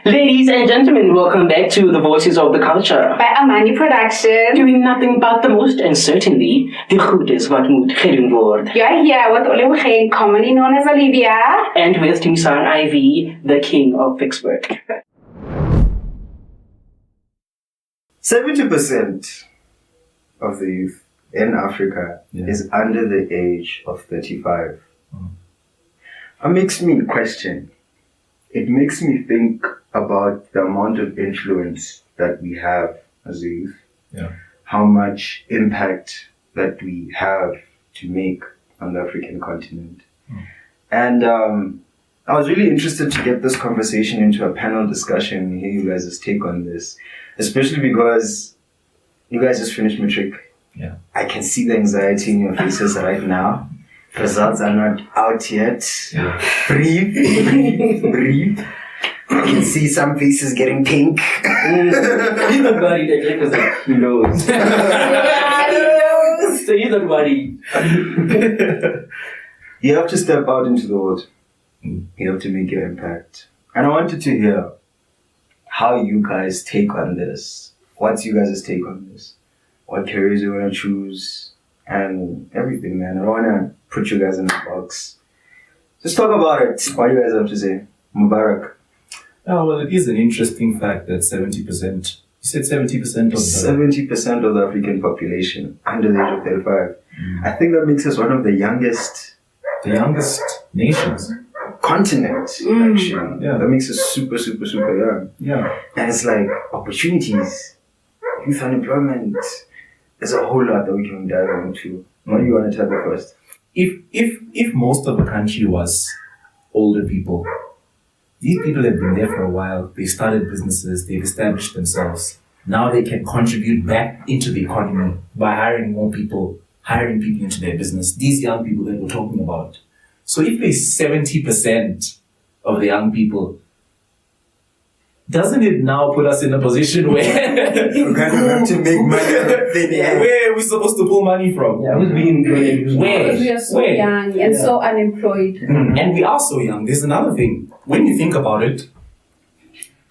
Ladies and gentlemen, welcome back to the Voices of the Culture. By Amani Productions. Doing nothing but the most, and certainly the goedes wat moet gedaan word. You are here with Olivia, commonly known as Olivia. And with Timisan IV, the king of Vicksburg. 70% of the youth in Africa is under the age of 35. It makes me question. It makes me think about the amount of influence that we have as a youth. How much impact that we have to make on the African continent. And I was really interested to get this conversation into a panel discussion and hear you guys' take on this, especially because you guys just finished Matric. I can see the anxiety in your faces right now. Results are not out yet. Breathe. I can see some faces getting pink. He's not worried, because he knows. So he's not worried. You have to step out into the world. You have to make your impact. And I wanted to hear how you guys take on this. What's you guys' take on this? What careers you want to choose? And everything, man. I don't want to put you guys in a box. Just talk about it. What do you guys have to say? Mubarak. Oh, well, it is an interesting fact that 70%, you said 70% of 70% of the African population under the age of 35. I think that makes us one of the youngest nations. Continent, actually. That makes us super, super, super young. And it's like opportunities, youth unemployment. There's a whole lot that we can dive into. What do you want to tell me first? If most of the country was older people, these people have been there for a while. They started businesses. They've established themselves. Now they can contribute back into the economy by hiring more people, hiring people into their business. These young people that we're talking about. So if there's 70% of the young people, doesn't it now put us in a position where we kind of have to make money out of thin air? Where are we supposed to pull money from? Who's being Because we are so young and so unemployed. And we are so young. There's another thing. When you think about it,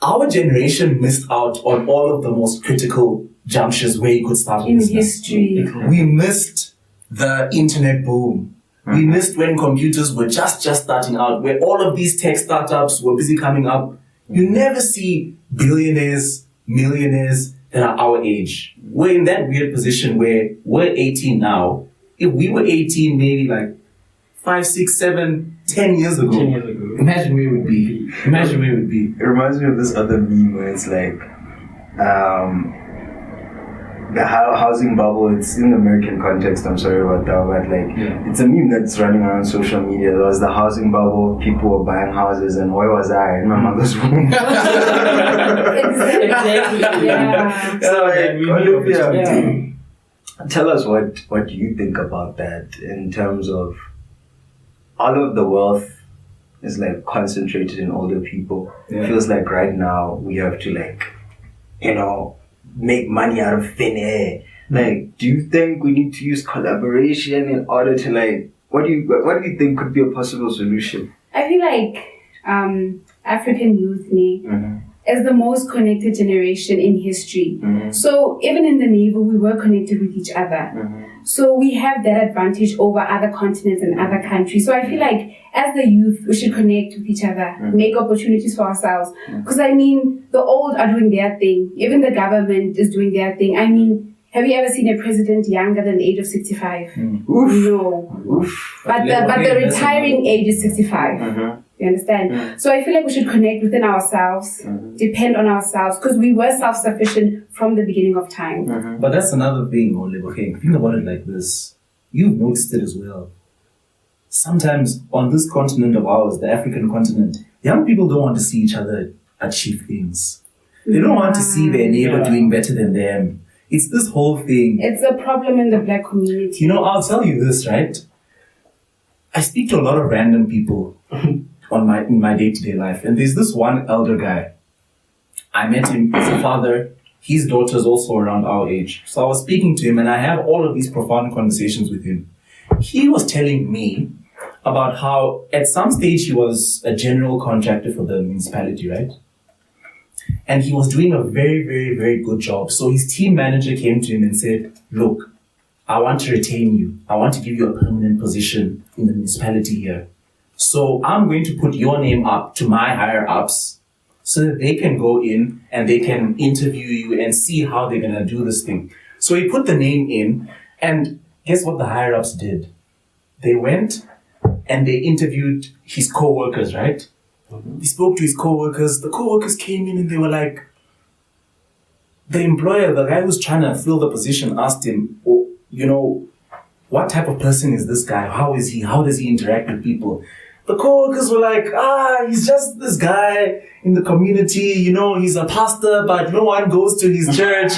our generation missed out on all of the most critical junctures where you could start a business. In history. We missed the internet boom. We missed when computers were just starting out, where all of these tech startups were busy coming up. You never see billionaires, millionaires that are our age. We're in that weird position where we're 18 now. If we were 18 maybe like 5, 6, 7, 10 years ago, imagine where we would be. It reminds me of this other meme where it's like, the housing bubble. It's in the American context, I'm sorry about that, but like, it's a meme that's running around social media. There was the housing bubble, people were buying houses, and where was I? In my mother's womb. Exactly. So like, Olivia, tell us what you think about that in terms of all of the wealth is like concentrated in older people. It feels like right now we have to make money out of thin air. Like, do you think we need to use collaboration in order to what do you think could be a possible solution? I feel like African youth is the most connected generation in history. So even in the Navy, we were connected with each other. So we have that advantage over other continents and other countries. So I feel like as the youth, we should connect with each other, make opportunities for ourselves. Because I mean, the old are doing their thing. Even the government is doing their thing. I mean, have you ever seen a president younger than the age of 65? No. But the retiring age is 65. You understand? So I feel like we should connect within ourselves, depend on ourselves, because we were self-sufficient from the beginning of time. But that's another thing, Oliver. Okay, think about it like this. You've noticed it as well. Sometimes on this continent of ours, the African continent, young people don't want to see each other achieve things. They don't want to see their neighbor doing better than them. It's this whole thing. It's a problem in the black community. I'll tell you this, right? I speak to a lot of random people in my day-to-day life, and there's this one elder guy. I met him as a father. His daughter's also around our age. So I was speaking to him, and I have all of these profound conversations with him. He was telling me about how at some stage he was a general contractor for the municipality, right? and he was doing a very, very, very good job. So his team manager came to him and said, look, I want to retain you. I want to give you a permanent position in the municipality here. So I'm going to put your name up to my higher ups so that they can go in and they can interview you and see how they're going to do this thing. So he put the name in, and guess what the higher ups did? They went and they interviewed his co-workers, right? He spoke to his co-workers. The co-workers came in and they were like, the employer, the guy who's trying to fill the position, asked him, oh, you know, what type of person is this guy? How is he? How does he interact with people? The co-workers were like, he's just this guy in the community, you know, he's a pastor, but no one goes to his church.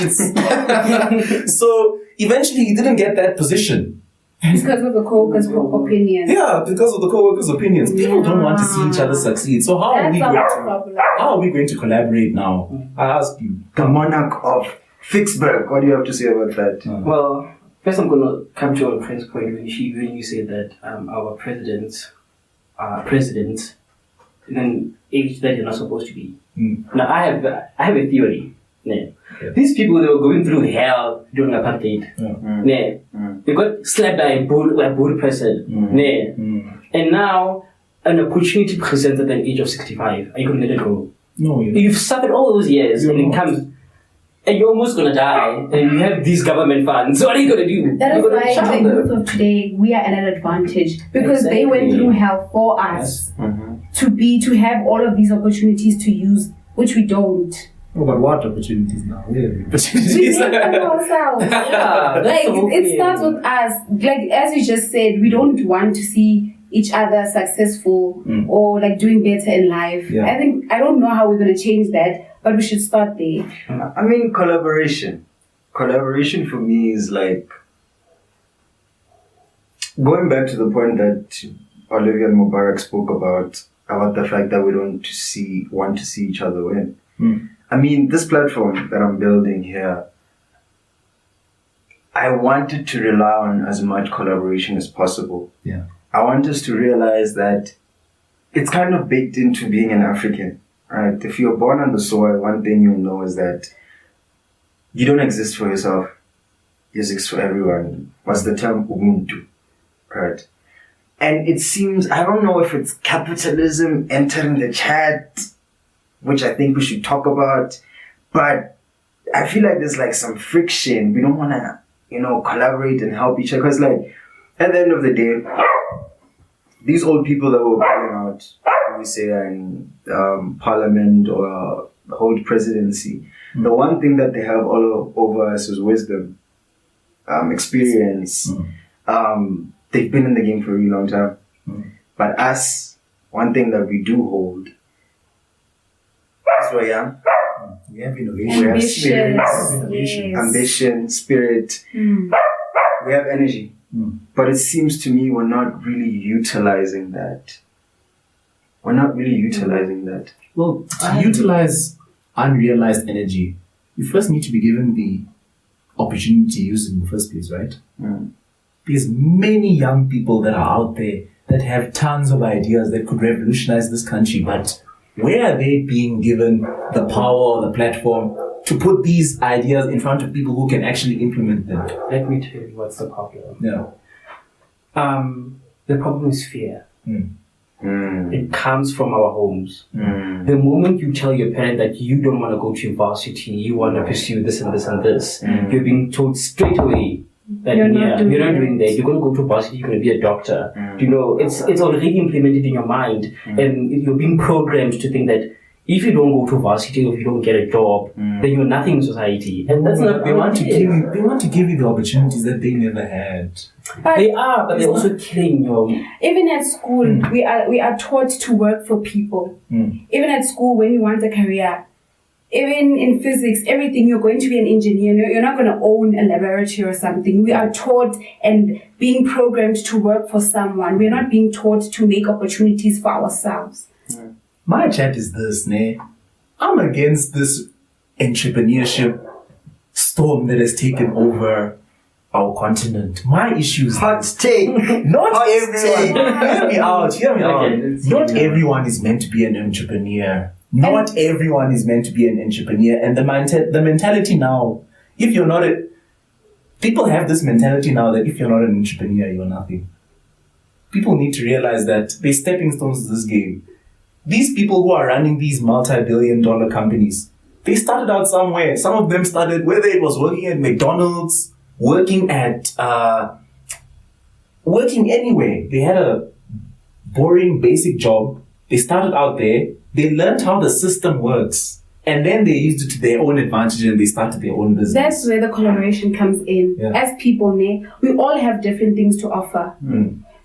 So eventually he didn't get that position. Because of the co-workers' opinions. Yeah, because of the co-workers' opinions. People don't want to see each other succeed. So how are we going to collaborate now? I ask you. The monarch of Vicksburg. What do you have to say about that? Well, first I'm going to come to your friend's point when you said that our presidents are presidents in an age that you're not supposed to be. Now, I have a theory. Yeah. These people, they were going through hell during apartheid. They got slapped by a bull person. And now, an opportunity presents at an age of 65. Are you going to let it go? No, You've suffered all those years, and it comes, and you're almost going to die, and you have these government funds. So what are you going to do? That is why the youth of today, we are at an advantage. Because they went through hell for us to have all of these opportunities to use, which we don't. Oh, but what opportunities now? Really? We take them ourselves. It starts with us. Like, as you just said, we don't want to see each other successful or like doing better in life. I don't know how we're going to change that, but we should start there. I mean, collaboration. Collaboration for me is like going back to the point that Olivia and Mubarak spoke about the fact that we don't want to see each other win. I mean, this platform that I'm building here, I wanted to rely on as much collaboration as possible. I want us to realize that it's kind of baked into being an African, right? If you're born on the soil, one thing you'll know is that you don't exist for yourself. You exist for everyone. What's the term? Ubuntu, right? And it seems, I don't know if it's capitalism entering the chat, which I think we should talk about, but I feel like there's like some friction. We don't want to, collaborate and help each other. Because like, at the end of the day, these old people that were calling out, we say, in parliament or hold presidency, the one thing that they have all over us is wisdom, experience. They've been in the game for a really long time. But us, one thing that we do hold, we're young. We have innovation. We have spirit. Ambition, spirit. We have energy. But it seems to me we're not really utilizing that. Well, to utilize unrealized energy, you first need to be given the opportunity to use it in the first place, right? There's many young people that are out there that have tons of ideas that could revolutionize this country, but where are they being given the power or the platform to put these ideas in front of people who can actually implement them? Let me tell you what's the problem. Yeah. The problem is fear. It comes from our homes. The moment you tell your parent that you don't want to go to university, you want to pursue this and this and this, you're being told straight away that you're not doing that. You're going to go to varsity, you're going to be a doctor. It's already implemented in your mind, and you're being programmed to think that if you don't go to varsity or if you don't get a job, then you're nothing in society. And that's not. They want to give you the opportunities that they never had. But they're also killing your. Even at school, we are taught to work for people. Even at school, when you want a career, even in physics, everything, you're going to be an engineer. You're not going to own a laboratory or something. We are taught and being programmed to work for someone. We're not being taught to make opportunities for ourselves. My chat is this, I'm against this entrepreneurship storm that has taken over our continent. My issue is hot take. Hear me out. Not everyone is meant to be an entrepreneur. Not everyone is meant to be an entrepreneur, and the mentality now, if you're not people have this mentality now that if you're not an entrepreneur, you're nothing. People need to realize that they're stepping stones to this game. These people who are running these multi-billion-dollar companies, they started out somewhere. Some of them started, whether it was working at McDonald's, working anywhere. They had a boring, basic job. They started out there. They learned how the system works. And then they used it to their own advantage and they started their own business. That's where the collaboration comes in. Yeah. As people, we all have different things to offer.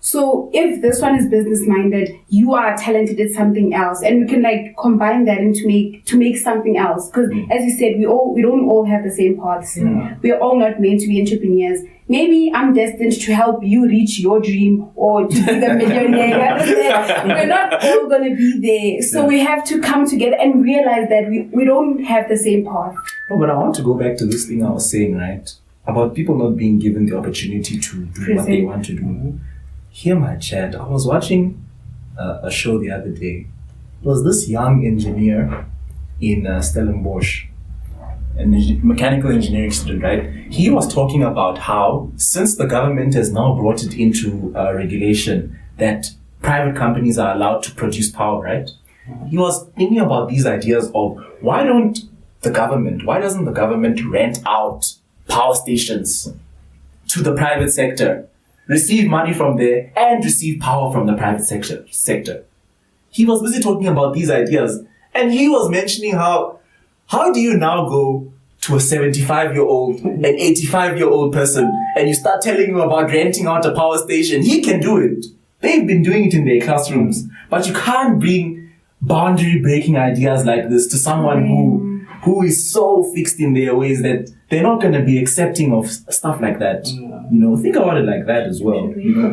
So if this one is business-minded, you are talented at something else, and we can like combine that and to make something else. Because as you said, we don't all have the same paths. We are all not meant to be entrepreneurs. Maybe I'm destined to help you reach your dream or to be the millionaire. We're not all going to be there. So we have to come together and realize that we don't have the same path. No, but I want to go back to this thing I was saying, right? About people not being given the opportunity to do what they want to do. Hear my chat. I was watching a show the other day. It was this young engineer in Stellenbosch, a mechanical engineering student, right? He was talking about how, since the government has now brought it into regulation that private companies are allowed to produce power, right? He was thinking about these ideas of why doesn't the government rent out power stations to the private sector, receive money from there, and receive power from the private sector. He was busy talking about these ideas, and he was mentioning how do you now go to a 75-year-old, an 85-year-old person, and you start telling him about renting out a power station? He can do it. They've been doing it in their classrooms, but you can't bring boundary-breaking ideas like this to someone who is so fixed in their ways that they're not going to be accepting of stuff like that. You know, think about it like that as well. You know,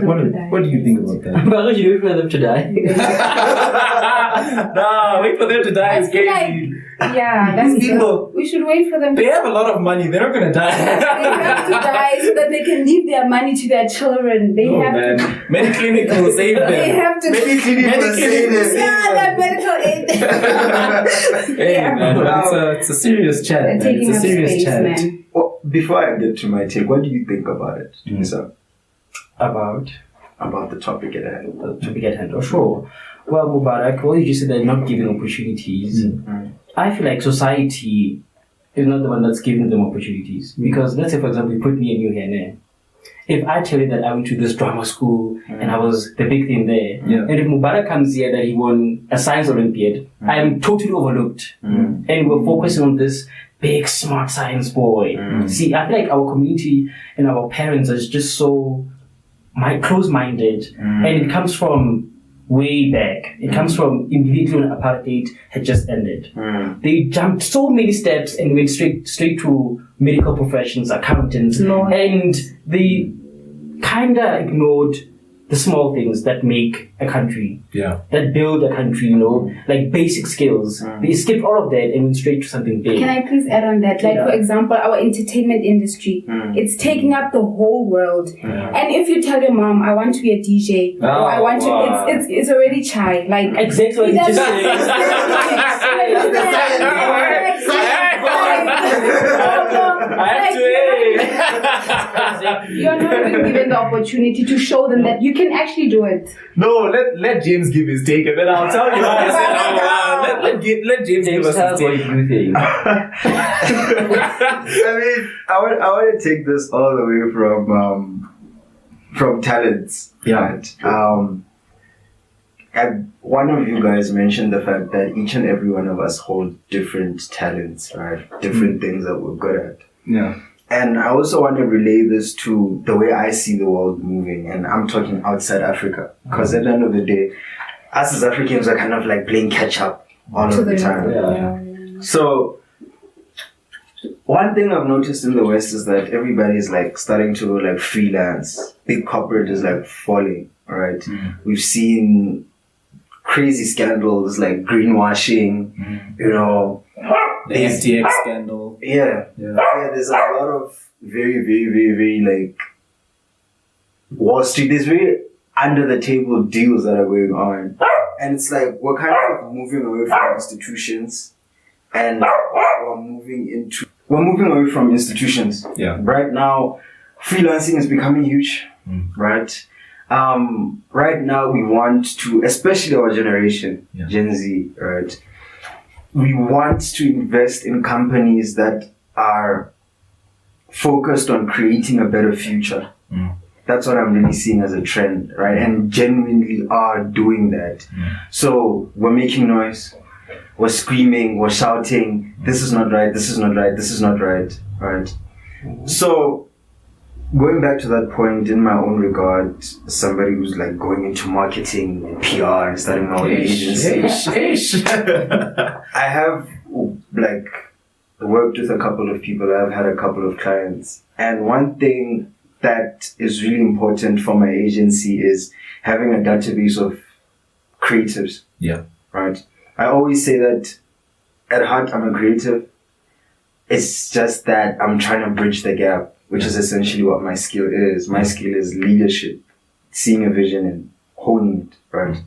what do you think about that? Why would you wait for them to die? Nah, wait for them to die is crazy. That's people. We should wait for them. They have a lot of money. They're not going to die. They have to die so that they can leave their money to their children. They have to. Mediclinic will save them. They have to. Mediclinic will save them. That medical aid. Hey, man, it's a serious chat. It's a serious space, chat. Man. Well, before I get to my take, what do you think about it, sir? About the topic at hand. The topic at hand. Oh, sure. Well, Mubarak, well, you just said they're not giving opportunities. I feel like society is not the one that's giving them opportunities. Because let's say, for example, you put me and you here now. If I tell you that I went to this drama school and I was the big thing there, and if Mubarak comes here that he won a science Olympiad, I am totally overlooked. And we're focusing on this big, smart science boy. See, I feel like our community and our parents are just so close-minded. And it comes from way back. It comes from immediately when apartheid had just ended. They jumped so many steps and went straight to medical professions, accountants, and they kinda ignored the small things that make a country, that build a country, like basic skills. They skipped all of that and went straight to something big. Can I please add on that? Like, for example, our entertainment industry, it's taking up the whole world. And if you tell your mom, I want to be a DJ, or I want to, it's already chai. Like, exactly what you just said. You're not even given the opportunity to show them that you can actually do it. No, let James give his take, and then I'll tell you how I said. Let James give us his take. What you think. I mean, I want to take this all the way from talents. Right? And one of you guys mentioned the fact that each and every one of us hold different talents, right? Different things that we're good at. Yeah. And I also want to relay this to the way I see the world moving, and I'm talking outside Africa. Because at the end of the day, us as Africans are kind of like playing catch up all of the time. So, one thing I've noticed in the West is that everybody's like starting to like freelance. Big corporate is like falling, right? We've seen crazy scandals like greenwashing, the FTX scandal. Yeah, there's a lot of very, very, very, very like Wall Street. There's very under the table deals that are going on. And it's like, we're kind of moving away from institutions and we're moving away from institutions. Yeah. Right now, freelancing is becoming huge, right? Right now we want to, especially our generation, Gen Z, right? We want to invest in companies that are focused on creating a better future. That's what I'm really seeing as a trend, right? And genuinely are doing that. So we're making noise, we're screaming, we're shouting, this is not right, this is not right, this is not right, right? So going back to that point, in my own regard, somebody who's like going into marketing and PR and starting my own agency, I have like worked with a couple of people, I've had a couple of clients, and one thing that is really important for my agency is having a database of creatives. Yeah. Right? I always say that at heart I'm a creative. It's just that I'm trying to bridge the gap, which is essentially what my skill is. My skill is leadership, seeing a vision and honing it, right?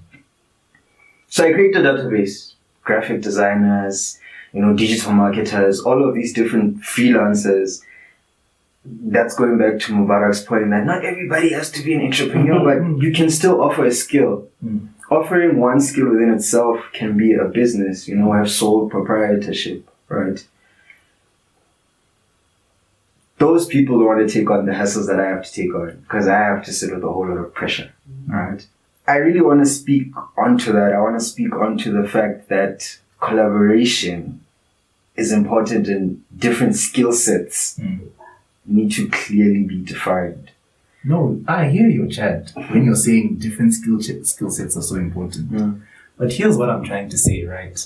So I create a database, graphic designers, digital marketers, all of these different freelancers. That's going back to Mubarak's point that not everybody has to be an entrepreneur, but you can still offer a skill. Offering one skill within itself can be a business, have sole proprietorship, right? Those people don't want to take on the hassles that I have to take on because I have to sit with a whole lot of pressure, right? I really want to speak onto that. I want to speak onto the fact that collaboration is important and different skill sets need to clearly be defined. No, I hear you, Chad, when you're saying different skill sets are so important. But here's what I'm trying to say, right?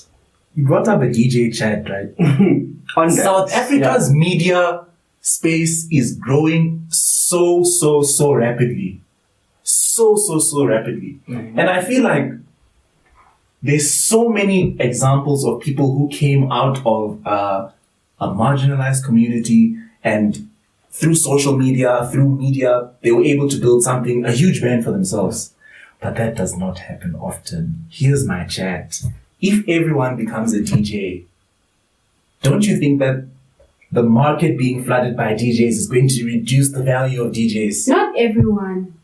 You brought up a DJ, Chad, right? South Africa's media space is growing so rapidly. So rapidly. And I feel like there's so many examples of people who came out of a marginalized community and through social media, through media, they were able to build something, a huge brand for themselves. But that does not happen often. Here's my chat. If everyone becomes a DJ, don't you think that the market being flooded by DJs is going to reduce the value of DJs? Not everyone.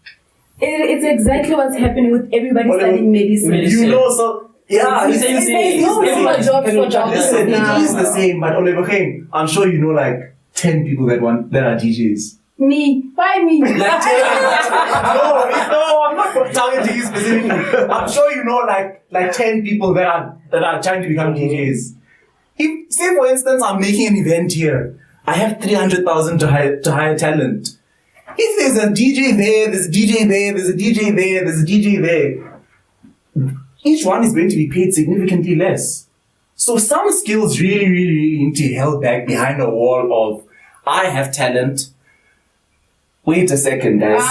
It's exactly what's happening with everybody studying medicine. Yeah, it's the same. It is the same, but I'm sure you know like 10 people that are DJs. Me? Why me? Like 10. No, I'm not targeting you specifically. I'm sure you know like 10 people that are trying to become DJs. If, say for instance, I'm making an event here, I have 300,000 to hire talent. If there's a DJ there, there's a DJ there, there's a DJ there, there's a DJ there, each one is going to be paid significantly less. So some skills really need to be held back behind a wall of, I have talent. Wait a second, guys.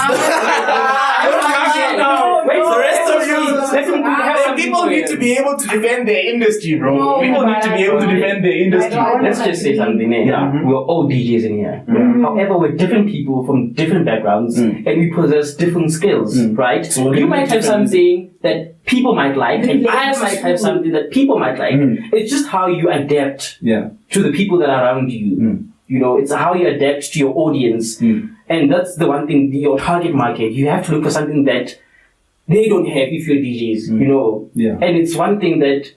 People need to be able to defend their industry, bro. People need to be able to defend their industry. Let's just say something. We're all DJs in here. However, we're different people from different backgrounds and we possess different skills, right? So you might have something that people might like and I might have something that people might like. It's just how you adapt to the people that are around you. It's how you adapt to your audience. And that's the one thing, your target market. You have to look for something that they don't have if you're DJs, And it's one thing that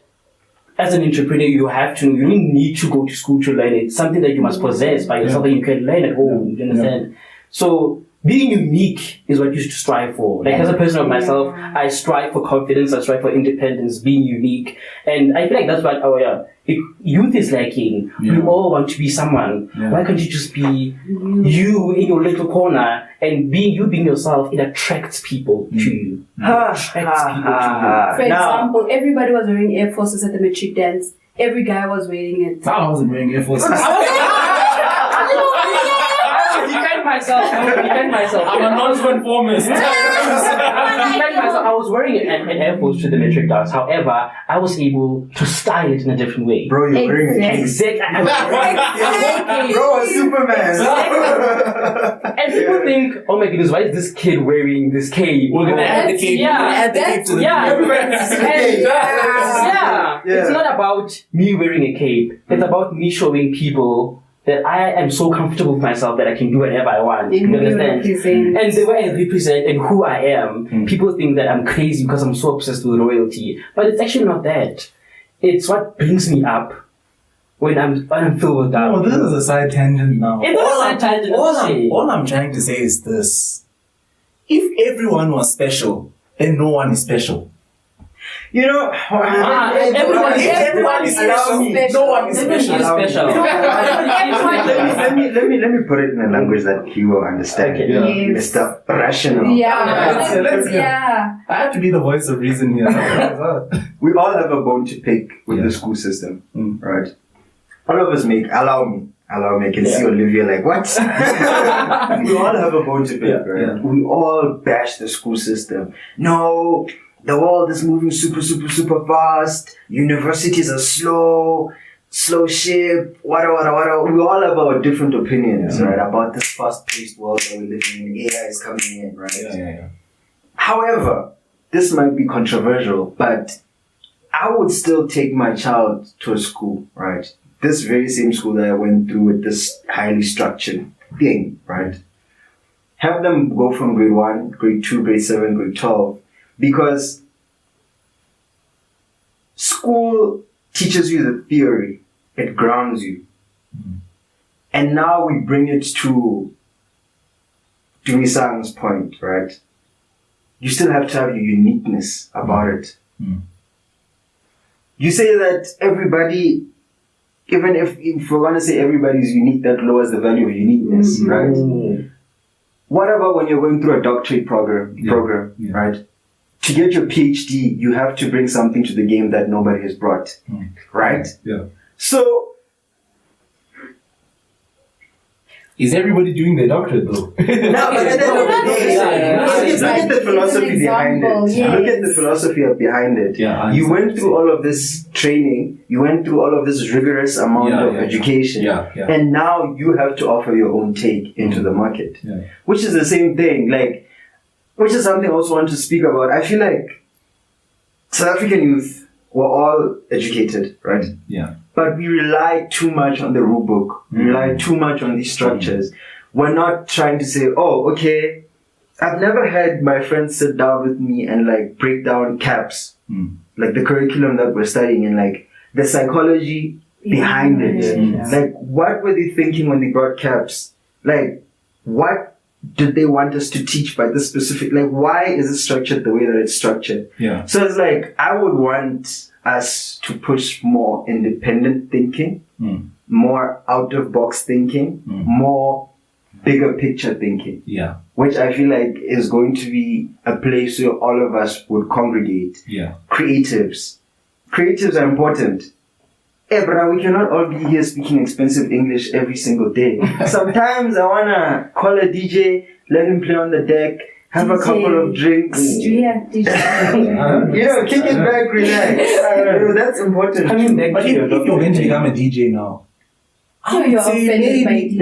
as an entrepreneur, you don't need to go to school to learn it. It's something that you must possess by yourself that you can learn at home, you understand? So being unique is what you should strive for. Like as a person of myself, I strive for confidence, I strive for independence, being unique. And I feel like that's what youth is lacking. We all want to be someone. Why can't you just be you in your little corner and being yourself? It attracts people to you. For example, everybody was wearing Air Forces at the Matric dance. Every guy was wearing it. I wasn't wearing Air Forces. Defend myself. I'm a non-conformist. I was wearing an Air Force to the Matric dance. However, I was able to style it in a different way. Bro, you're wearing a cape. Exactly. Bro, a Superman. And people think, oh my goodness, why is this kid wearing this cape? We're gonna add the cape. Yeah. We're gonna add the cape to the Yeah. It's not about me wearing a cape. It's about me showing people that I am so comfortable with myself that I can do whatever I want. You understand? And the way I represent and who I am, people think that I'm crazy because I'm so obsessed with royalty. But it's actually not that. It's what brings me up when I'm filled with doubt. Oh, this is a side tangent now. It's a side tangent. All I'm trying to say is this. If everyone was special, then no one is special. You know, everyone is special. No one is special. Let me put it in a language that he will understand. Okay. Yes. Mr. Rational. Yeah. I have to be the voice of reason here. We all have a bone to pick with the school system, right? All of us allow me, I can see Olivia like, what? We all have a bone to pick, right? Yeah. We all bash the school system. No, the world is moving super fast. Universities are slow ship, whatever. We all have our different opinions, right? About this fast-paced world that we live in. AI is coming in, right? Yeah. However, this might be controversial, but I would still take my child to a school, right? This very same school that I went through with this highly structured thing, right? Have them go from grade 1, grade 2, grade 7, grade 12, because school teaches you the theory, it grounds you. And now we bring it to Dumisang's point, right? You still have to have your uniqueness about it. You say that everybody, even if we're going to say everybody's unique, that lowers the value of uniqueness, right? What about when you're going through a doctorate program, right? To get your PhD, you have to bring something to the game that nobody has brought, right? Yeah. So, is everybody doing their doctorate though? look at the philosophy behind it. Yes. Look at the philosophy behind it. Yeah, you went through all of this training, you went through all of this rigorous amount of education, and now you have to offer your own take into the market, which is the same thing, which is something I also want to speak about. I feel like South African youth were all educated, right? Yeah. But we rely too much on the rule book. We rely too much on these structures. We're not trying to say, oh, okay, I've never had my friends sit down with me and break down CAPS, the curriculum that we're studying and the psychology behind it. What were they thinking when they brought CAPS? What did they want us to teach by this specific, why is it structured the way that it's structured? Yeah. So it's I would want us to push more independent thinking, more out-of-box thinking, more bigger picture thinking. Yeah. Which I feel like is going to be a place where all of us would congregate. Yeah. Creatives are important. Bro, we cannot all be here speaking expensive English every single day. Sometimes I wanna call a DJ, let him play on the deck, have a couple of drinks. Yeah, DJ. Kick it back, relax. That's important. But if you're going to become a DJ now, you're offended by DJ.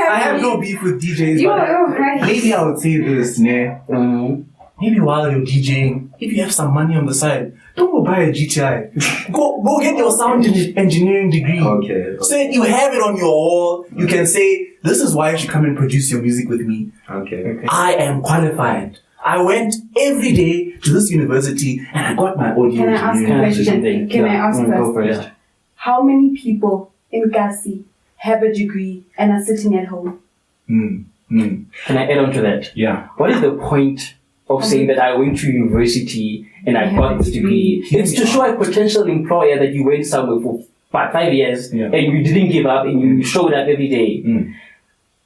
I have no beef with DJs, but maybe I would say this, maybe while you're DJing, if you have some money on the side, don't go buy a GTI. Go get your sound engineering degree. Okay. So that you have it on your wall. You can say, this is why you should come and produce your music with me. Okay. I am qualified. I went every day to this university and I got my audio engineering. Can I ask a question? Can I ask go for it. How many people in Kasi have a degree and are sitting at home? Can I add on to that? Yeah. What is the point of saying that I went to university and I got this degree? It's to show a potential employer that you went somewhere for 5 years and you didn't give up and you showed up every day.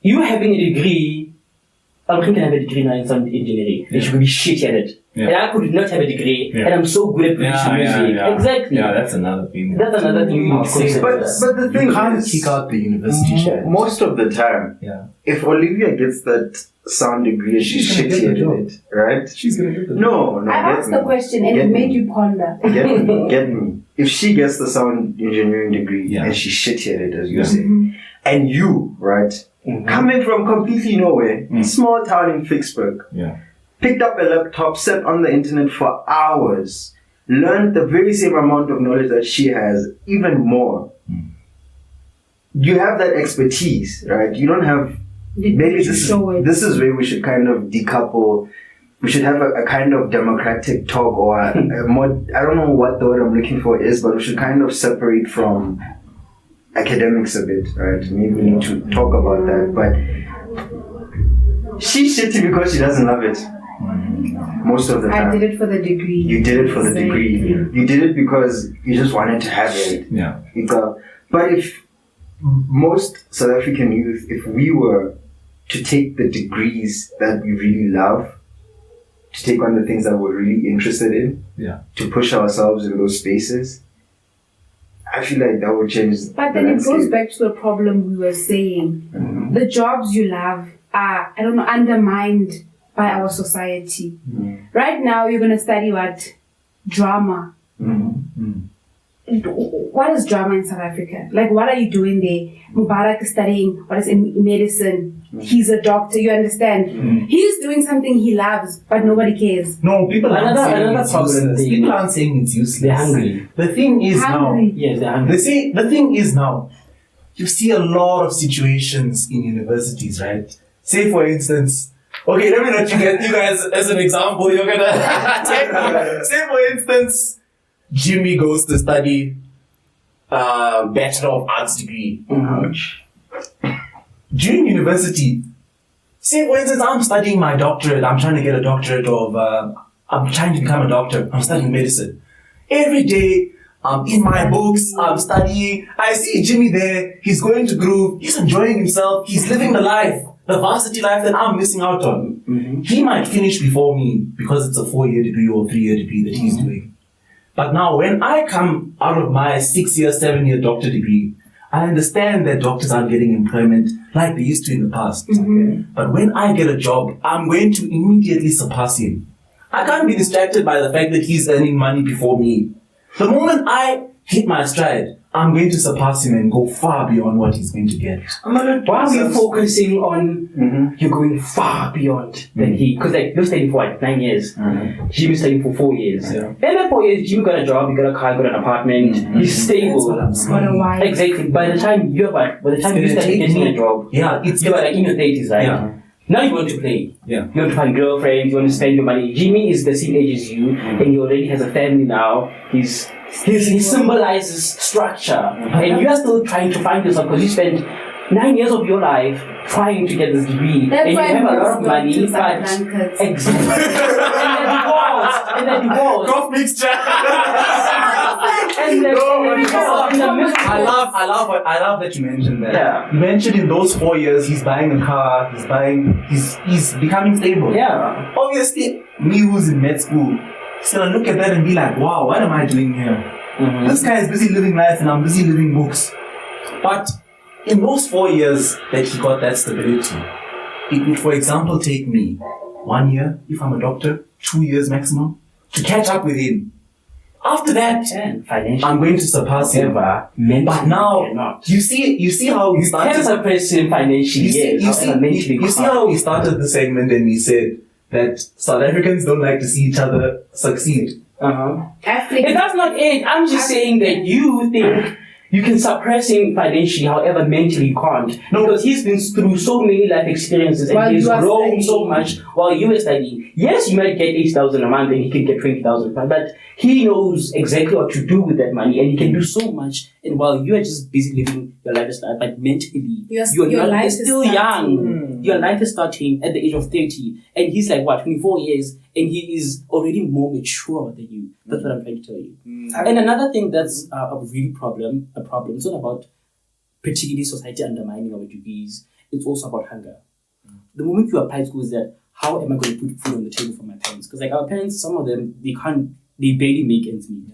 You having a degree, I can have a degree now in sound engineering. You should be shit at it. And I could not have a degree, and I'm so good at producing music. Exactly. Yeah, that's another thing. That's another thing you need to consider. But the thing You can't is, kick out the university shit. most of the time, if Olivia gets that sound degree, she's shitty at it, right? She's gonna get the No. I asked the question and it made you ponder. Get me. If she gets the sound engineering degree and she's shitty at it, as you say, and you, right, coming from completely nowhere, small town in Vicksburg, picked up a laptop, sat on the internet for hours, learned the very same amount of knowledge that she has, even more. You have that expertise, right? You don't have. Maybe this is where we should kind of decouple. We should have a kind of democratic talk, or a more, I don't know what the word I'm looking for is, but we should kind of separate from academics a bit, right? Maybe we need to talk about that. But she's shitty because she doesn't love it. Most of the time. I did it for the degree. You did it for the degree. You did it because you just wanted to have it. But if most South African youth, if we were to take the degrees that we really love, to take on the things that we're really interested in, to push ourselves in those spaces, I feel like that would change. But then it goes back to the problem we were saying. The jobs you love are, undermined by our society. Right now, you're going to study what? Drama. What is drama in South Africa? Like, what are you doing there? Mubarak is studying what is in medicine. He's a doctor, you understand? He's doing something he loves, but nobody cares. No, people aren't saying it's useless. People aren't saying it's useless. They're hungry. The thing is now. Yes, they're hungry. The thing is now, you see a lot of situations in universities, right? Say, for instance, okay, let me let you guys as an example. You're gonna say, for instance, Jimmy goes to study Bachelor of Arts degree. During university, say for instance, I'm studying my doctorate. I'm trying to get a doctorate of. I'm trying to become a doctor. I'm studying medicine. Every day, I'm in my books. I'm studying. I see Jimmy there. He's going to groove. He's enjoying himself. He's living the life. The varsity life that I'm missing out on. He might finish before me because it's a 4-year degree or 3-year degree that he's doing. But now when I come out of my 6-year, 7-year doctor degree, I understand that doctors aren't getting employment like they used to in the past. But when I get a job, I'm going to immediately surpass him. I can't be distracted by the fact that he's earning money before me. The moment I hit my stride, I'm going to surpass him and go far beyond what he's going to get. Why are we focusing on you're going far beyond than he? Because like you're studying for 9 years, Jimmy's studying for 4 years. And then 4 years, Jimmy got a job, he got a car, he got an apartment, he's stable. Got a wife. Exactly. By the time you start getting a job, you're like in your 30s, right? Now you want to play. You want to find girlfriends, you want to spend your money. Jimmy is the same age as you, and he already has a family now. He symbolizes structure, and you are still trying to find yourself because you spent 9 years of your life trying to get this degree, That's and you why have a lot of money, but exactly, and then divorce, Cough mixture. and then I love that you mentioned that. You mentioned in those 4 years he's buying a car, he's becoming stable. Obviously, me who's in med school, he's gonna look at that and be like, wow, what am I doing here? This guy is busy living life and I'm busy living books. But in those 4 years that he got that stability, it would, for example, take me 1 year, if I'm a doctor, 2 years maximum, to catch up with him. After that, I'm going to surpass him. But now, you see how we started. Can surpass him financially. You see how we started the segment and we said that South Africans don't like to see each other succeed. That's not it. I'm just saying that you think you can suppress him financially, however, mentally you can't. No, because he's been through so many life experiences and he's grown so much while you were studying. Yes, you might get 8,000 a month and he can get 20,000, but he knows exactly what to do with that money and he can do so much. And while you are just busy living your lifestyle, but mentally, you're still young. Your life is starting at the age of 30, and he's like, 24 years, and he is already more mature than you. That's what I'm trying to tell you. And another thing that's a real problem, it's not about particularly society undermining our degrees, it's also about hunger. The moment you apply to school is that, how am I going to put food on the table for my parents? Because like our parents, some of them, they barely make ends meet.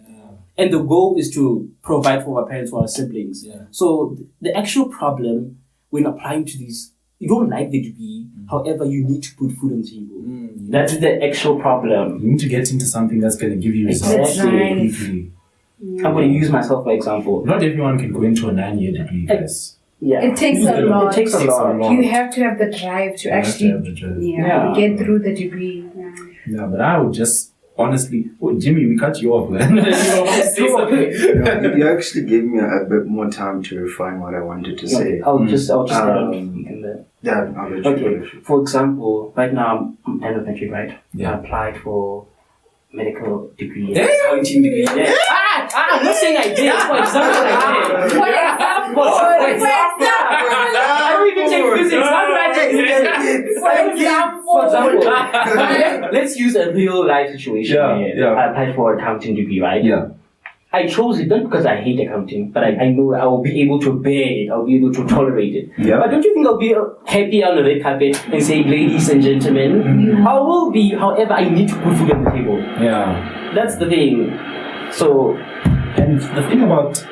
And the goal is to provide for our parents, for our siblings. So the actual problem when applying to these, you don't like the degree, however, you need to put food on the table. That's the actual problem. You need to get into something that's going to give you results quickly. I'm going to use myself for example. Not everyone can go into a 9-year degree, guys. It takes a lot. It takes a lot. You have to have the drive to actually get through the degree. Yeah, but I would just honestly, Jimmy, we cut you off, man. You actually gave me a bit more time to refine what I wanted to say. I'll just add on in there. Yeah, I'll let you. Okay, for example, right now I'm end of Matric, right? Yeah. I applied for medical degree, accounting degree. Yeah. I'm not saying I did. For example, I did. For example, I don't even take physics. How do I take physics? For example, let's use a real life situation. I applied for accounting degree, right? Yeah. I chose it not because I hate accounting, but I know I will be able to bear it. I'll be able to tolerate it. Yeah. But don't you think I'll be happy on the red carpet and say, ladies and gentlemen? I will be, however, I need to put food on the table. Yeah. That's the thing. So, and the thing about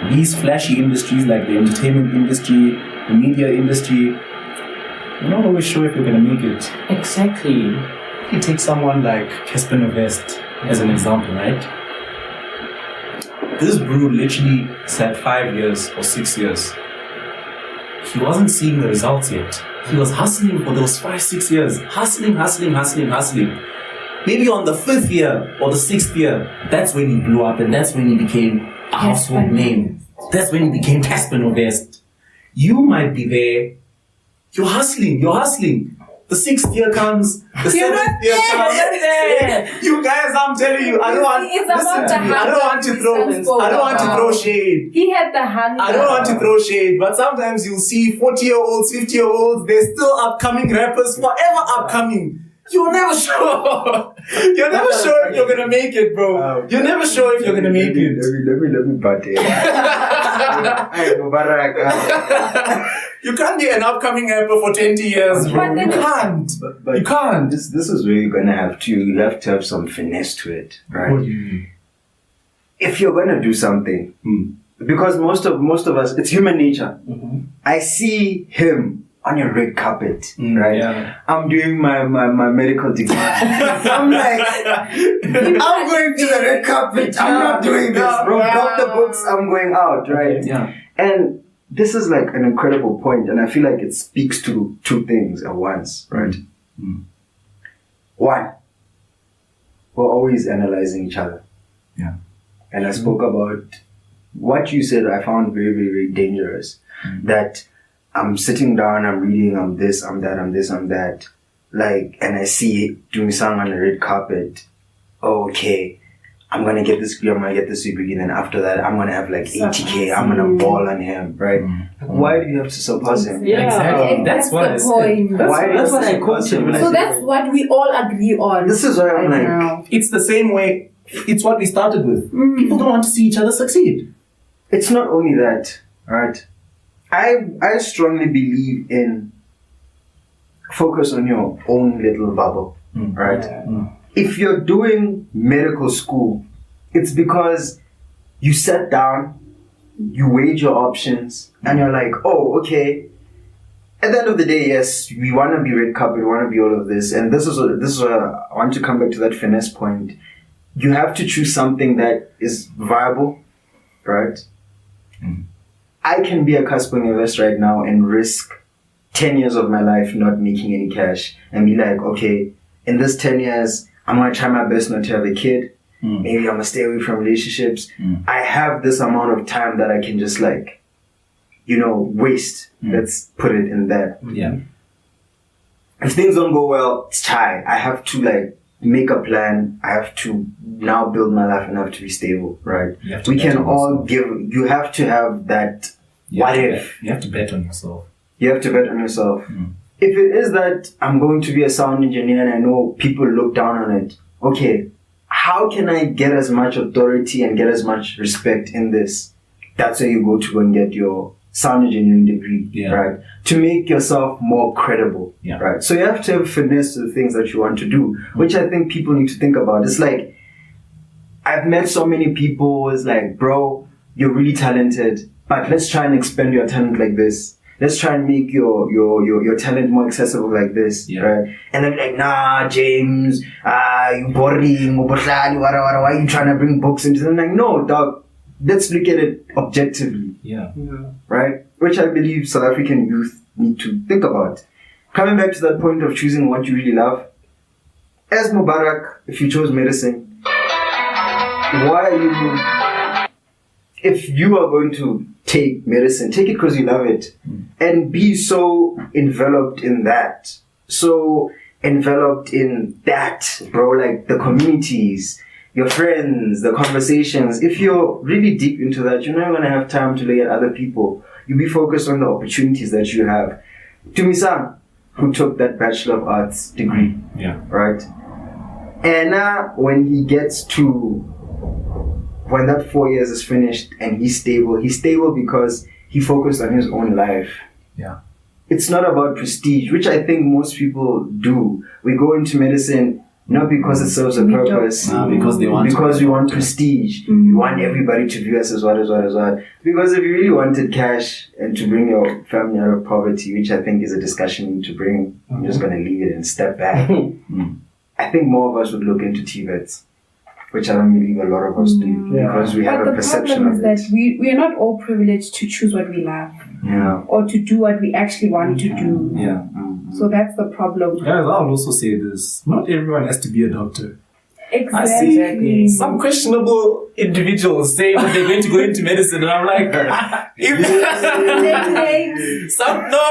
these flashy industries like the entertainment industry, the media industry, you're not always sure if you're going to make it. Exactly. You take someone like Casper Novest as an example, right? This bro literally said 5 years or 6 years. He wasn't seeing the results yet. He was hustling for those 5-6 years. Hustling. Maybe on the 5th year or the 6th year, that's when he blew up and that's when he became a household name. That's when he became Casper Novest. You might be there. You're hustling. The 6th year comes, the 7th year comes. You guys, I'm telling you, I don't want to throw shade. He had the hunger. I don't want to throw shade, but sometimes you'll see 40-year-olds, 50-year-olds, they're still upcoming rappers, forever upcoming. You're never sure. You're never sure if you're gonna make it, bro. You're never sure if you're gonna make it. Let me butt in. You can't be an upcoming rapper for 20 years, bro. You can't. But you can't. This is where you have to have some finesse to it, right? What do you mean? If you're gonna do something, because most of us, it's human nature. I see him on your red carpet, right? Yeah. I'm doing my medical degree. I'm like, I'm going to the red carpet. I'm not doing this, bro. Drop the books. I'm going out, right? Yeah. And this is like an incredible point, and I feel like it speaks to two things at once, right? One, we're always analyzing each other. Yeah. And I spoke about what you said. I found very, very, very dangerous. That I'm sitting down, I'm reading, I'm this, I'm that, I'm this, I'm that. Like, and I see Dumisang on the red carpet. Oh, okay, I'm going to get this degree, I'm going to get this degree, and then after that, I'm going to have like 80K, I'm going to ball on him, right? Why do you have to surpass him? Yeah, exactly. That's the point. That's what I quote him. So that's what we all agree on. This is why I'm like, it's the same way, it's what we started with. People don't want to see each other succeed. It's not only that, right? I strongly believe in focus on your own little bubble, right? If you're doing medical school, it's because you sat down, you weighed your options, and you're like, oh, okay. At the end of the day, yes, we want to be red carpet, we want to be all of this, and this is where I want to come back to that finesse point. You have to choose something that is viable, right? I can be a Casper Novest right now and risk 10 years of my life not making any cash and be like, okay, in this 10 years, I'm going to try my best not to have a kid. Maybe I'm going to stay away from relationships. I have this amount of time that I can just like, waste. Let's put it in that. Yeah. If things don't go well, it's chai. I have to like make a plan. I have to now build my life and I have to be stable, right? We can all you have to have that what if. You have to bet on yourself. You have to bet on yourself. If it is that I'm going to be a sound engineer and I know people look down on it, okay, how can I get as much authority and get as much respect in this? That's where you go and get your sound engineering degree, Yeah. right? To make yourself more credible, Yeah. right? So you have to have finesse to the things that you want to do, which I think people need to think about. It's like, I've met so many people, it's like, bro, you're really talented, but let's try and expand your talent like this. Let's try and make your talent more accessible like this, Yeah. right? And they're like, nah, James, you boring, why are you trying to bring books into them? I'm like, no, dog, let's look at it objectively, Yeah. right? Which I believe South African youth need to think about. Coming back to that point of choosing what you really love, as Mubarak, if you chose medicine, why are you, if you are going to take medicine, take it because you love it, and be so enveloped in that, so enveloped in that, bro, like the communities, your friends, the conversations. If you're really deep into that, you're not going to have time to look at other people. You'll be focused on the opportunities that you have. Tumi-san, who took that Bachelor of Arts degree, Yeah. right? And now when he gets to, when that 4 years is finished and he's stable because he focused on his own life. Yeah. It's not about prestige, which I think most people do. We go into medicine not because it serves a We don't. purpose, Because they want because we want prestige. We want everybody to view us as what. Because if you really wanted cash and to bring your family out of poverty, which I think is a discussion you need to bring, I'm just going to leave it and step back. I think more of us would look into TVETs, which I don't believe a lot of us do, because we have But a the perception problem is of it. that we are not all privileged to choose what we love Yeah. or to do what we actually want to do. Yeah. So that's the problem. Guys, I'll also say this. Not everyone has to be a doctor. Exactly. Some questionable individuals say that they're going to go into medicine, and I'm like, some no.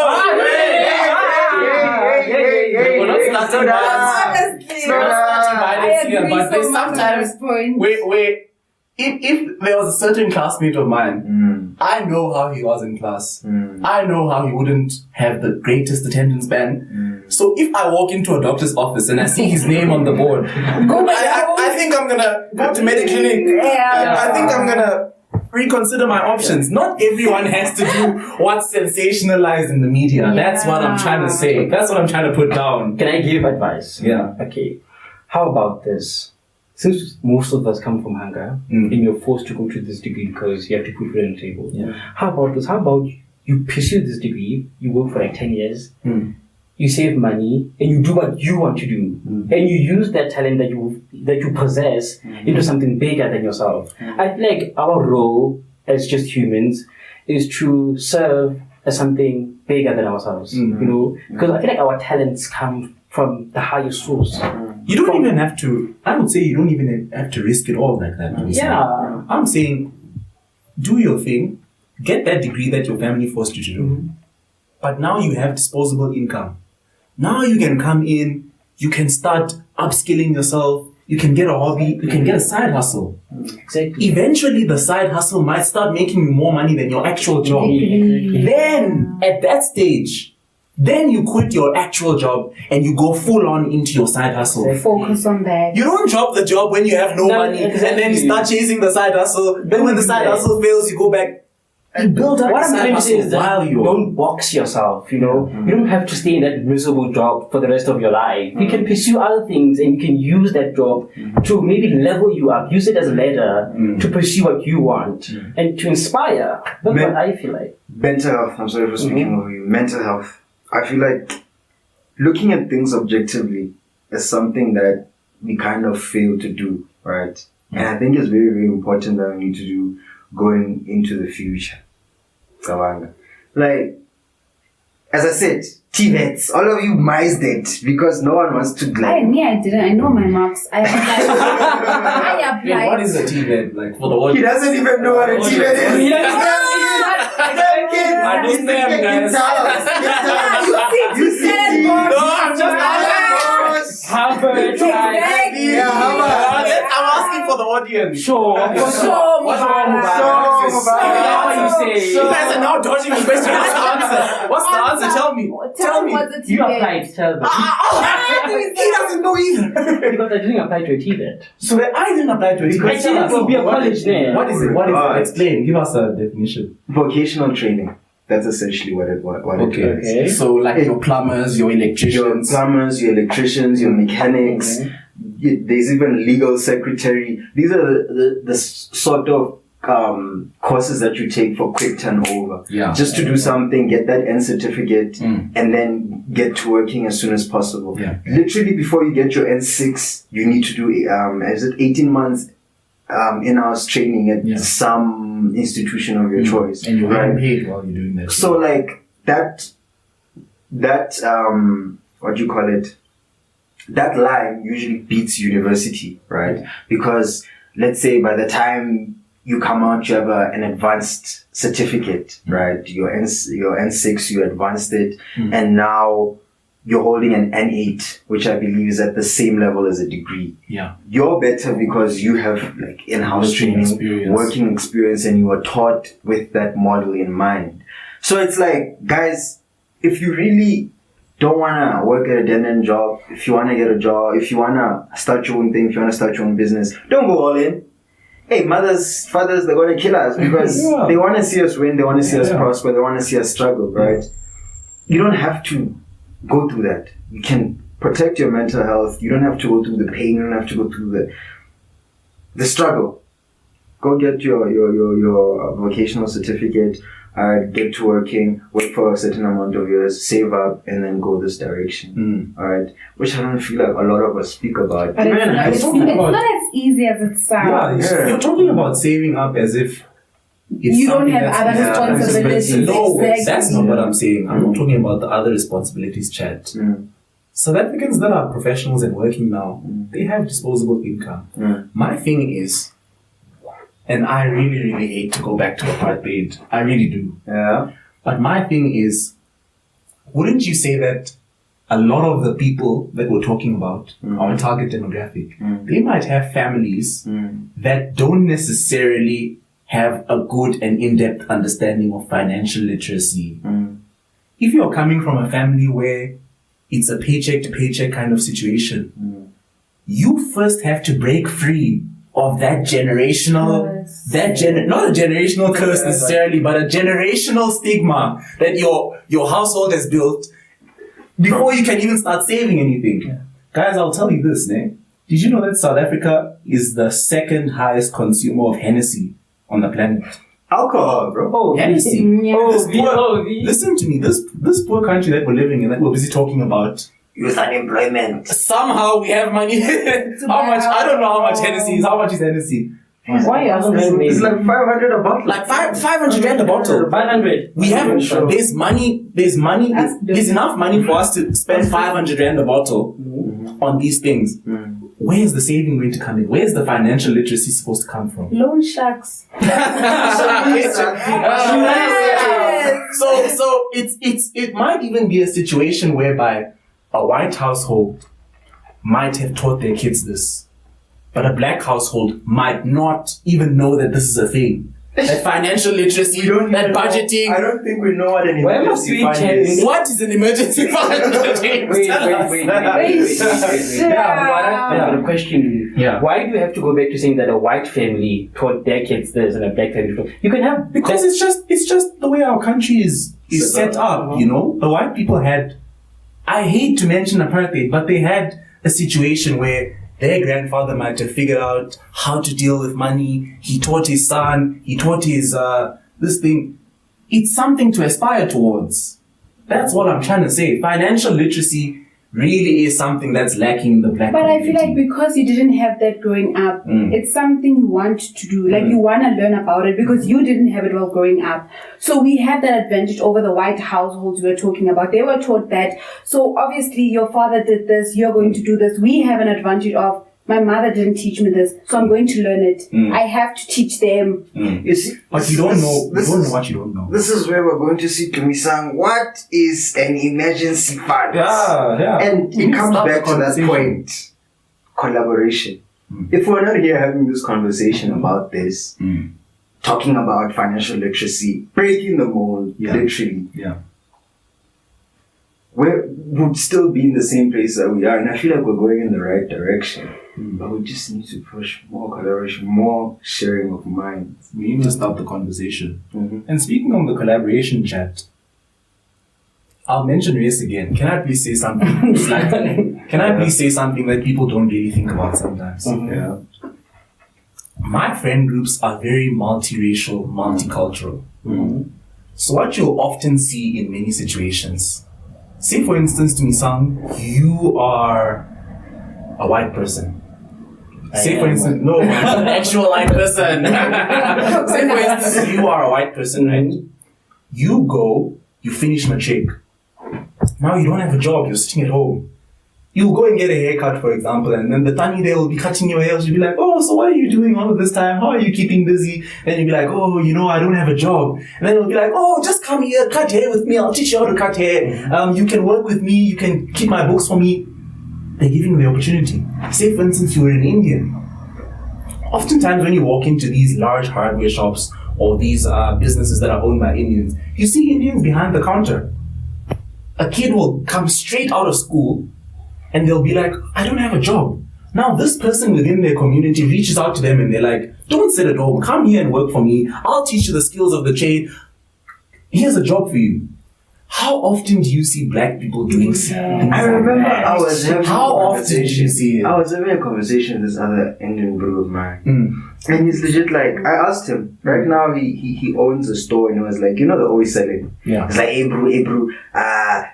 We're not starting violence. Honestly, We're not starting I violence here, agree but there's so much on sometimes this point. wait. If there was a certain classmate of mine, I know how he was in class. I know how he wouldn't have the greatest attendance span. So if I walk into a doctor's office and I see his name on the board, I think I'm gonna go to Mediclinic. Yeah. I think I'm gonna reconsider my options. Not everyone has to do what's sensationalized in the media. That's what I'm trying to say. That's what I'm trying to put down. Can I give advice? Yeah. Okay. How about this? Since most of us come from hunger, and you're forced to go to this degree because you have to put food on the table. Yeah. How about this? How about you pursue this degree, you work for like 10 years, you save money, and you do what you want to do. And you use that talent that you possess into something bigger than yourself. I feel like our role as just humans is to serve as something bigger than ourselves. You know? Because I feel like our talents come from the higher source. You don't even have to, I would say you don't even have to risk it all like that. Yeah. I'm saying, do your thing, get that degree that your family forced you to do. But now you have disposable income. Now you can come in, you can start upskilling yourself, you can get a hobby, you can get a side hustle. Exactly. Eventually the side hustle might start making you more money than your actual job. Then, at that stage, then you quit your actual job and you go full on into your side hustle. Focus on that. You don't drop the job when you have no money and then you start chasing the side hustle. Then when the side hustle fails, you go back. You build up What the I'm side trying to say hustle is that while you're... don't box yourself, you know. You don't have to stay in that miserable job for the rest of your life. You can pursue other things and you can use that job to maybe level you up. Use it as a ladder to pursue what you want and to inspire. That's what I feel like. Mental health, I'm sorry for speaking over you. Mental health. I feel like looking at things objectively is something that we kind of fail to do, right? And I think it's very, very important that we need to do going into the future. Like, as I said, TVETs, all of you missed it because no one wants to I didn't. I know my marks. I applied. Wait, what is a TVET? Like, for the audience? He doesn't even know what a TVET is. Understand, guys. You see, No, I'm just asking. Harvard, Exactly. I'm asking for the audience. Sure. Mubarak. You guys are now dodging the question. What's the answer? What's the answer? Tell me. Tell me what's a You TVET. applied, tell them. He doesn't know either. Because I didn't apply to a TVET. So I didn't apply to it. I didn't will be a college there. What is it? What is it? Explain. Give us a definition. vocational training. That's essentially what it is. Okay. So like your plumbers, your electricians. Your electricians, your mechanics. Okay. There's even legal secretary. These are the sort of courses that you take for quick turnover. Yeah. Just to do something, get that N certificate, and then get to working as soon as possible. Yeah. Literally before you get your N6, you need to do 18 months in-house training at some institution of your choice. And you're getting paid while you're doing that. So like that what do you call it? That line usually beats university, right? Because let's say by the time you come out, you have an advanced certificate, right? Your N6, you advanced it, and now you're holding an N8, which I believe is at the same level as a degree. Yeah. You're better because you have like in-house training, working experience, and you were taught with that model in mind. So it's like, guys, if you really don't want to work at a dead-end job, if you want to get a job, if you want to start your own thing, if you want to start your own business, don't go all in. Hey, mothers, fathers, they're going to kill us because they want to see us win, they want to see us prosper, they want to see us struggle, right? You don't have to go through that. You can protect your mental health. You don't have to go through the pain. You don't have to go through the struggle. Go get your vocational certificate, get to working, work for a certain amount of years, save up, and then go this direction. Alright? Which I don't feel like a lot of us speak about. But it's not as easy as it sounds. You're talking about saving up as if you don't have other responsibilities. No, exactly. that's not what I'm saying. I'm not talking about the other responsibilities, Chad. South Africans that are professionals and working now, they have disposable income. My thing is, and I really, really hate to go back to apartheid. I really do. Yeah. But my thing is, wouldn't you say that a lot of the people that we're talking about, our target demographic, they might have families that don't necessarily have a good and in-depth understanding of financial literacy. If you're coming from a family where it's a paycheck to paycheck kind of situation, you first have to break free of that generational, not a generational curse necessarily, but a generational stigma that your household has built before you can even start saving anything. Guys, I'll tell you this, ne? Did you know that South Africa is the second highest consumer of Hennessy on the planet? Alcohol, bro. Oh, Hennessy. Oh, Listen to me. This poor country that we're living in, that we're busy talking about, youth unemployment. somehow we have money. How much? I don't know how much Hennessy is. How much is Hennessy? Why It's like 500 a bottle. Like 500 rand a bottle. 500. We have, there's enough money for us to spend 500 rand a bottle on these things. Where's the saving going to come in? Where's the financial literacy supposed to come from? Loan sharks. So it might even be a situation whereby a white household might have taught their kids this, but a black household might not even know that this is a thing. That financial literacy, that budgeting. I don't think we know what an Where must emergency we fund check is. What is an emergency fund? Wait. I have a question. Yeah. Why do you have to go back to saying that a white family taught their kids this and a black family taught? You can have Because it's just the way our country is set up, you know? The white people had, I hate to mention apartheid, but they had a situation where their grandfather might have figured out how to deal with money. He taught his son, he taught his, this thing. It's something to aspire towards. That's what I'm trying to say. Financial literacy really is something that's lacking in the black But I community. feel like because you didn't have that growing up, it's something you want to do. Like you want to learn about it because you didn't have it while growing up. So we have that advantage over the white households we were talking about. They were taught that. So obviously your father did this, you're going to do this. We have an advantage of my mother didn't teach me this, so I'm going to learn it. I have to teach them. You see, But you don't know what you don't know. This is where we're going to see Tumisang. What is an emergency fund? Yeah. And it comes back to that point. Collaboration. If we're not here having this conversation about this, talking about financial literacy, breaking the mold, literally, we would still be in the same place that we are. And I feel like we're going in the right direction. But we just need to push more collaboration, more sharing of minds. We need to start the conversation. And speaking on the collaboration chat, I'll mention race again. Can I please say something slightly? Can I please say something that people don't really think about sometimes? Yeah. My friend groups are very multiracial, multicultural. So what you'll often see in many situations, say for instance to me, Sang, you are a white person. Say for instance, no, an actual white person. Say for instance, you are a white person, right? You go, you finish Matric. Now you don't have a job, you're sitting at home. You go and get a haircut, for example, and then the tani there will be cutting your hair. You'll be like, oh, so what are you doing all of this time? How are you keeping busy? Then you'll be like, oh, I don't have a job. And then you'll be like, oh, just come here, cut hair with me. I'll teach you how to cut hair. You can work with me. You can keep my books for me. They're giving you the opportunity. Say, for instance, you were an Indian. Oftentimes when you walk into these large hardware shops or these businesses that are owned by Indians, you see Indians behind the counter. A kid will come straight out of school and they'll be like, I don't have a job. Now this person within their community reaches out to them and they're like, don't sit at home, come here and work for me. I'll teach you the skills of the trade. Here's a job for you. How often do you see black people doing something? I remember I was having a conversation with this other Indian bro of mine. And he's legit like, I asked him, right now he owns a store and he was like, they're always selling. Yeah. It's like, hey bro,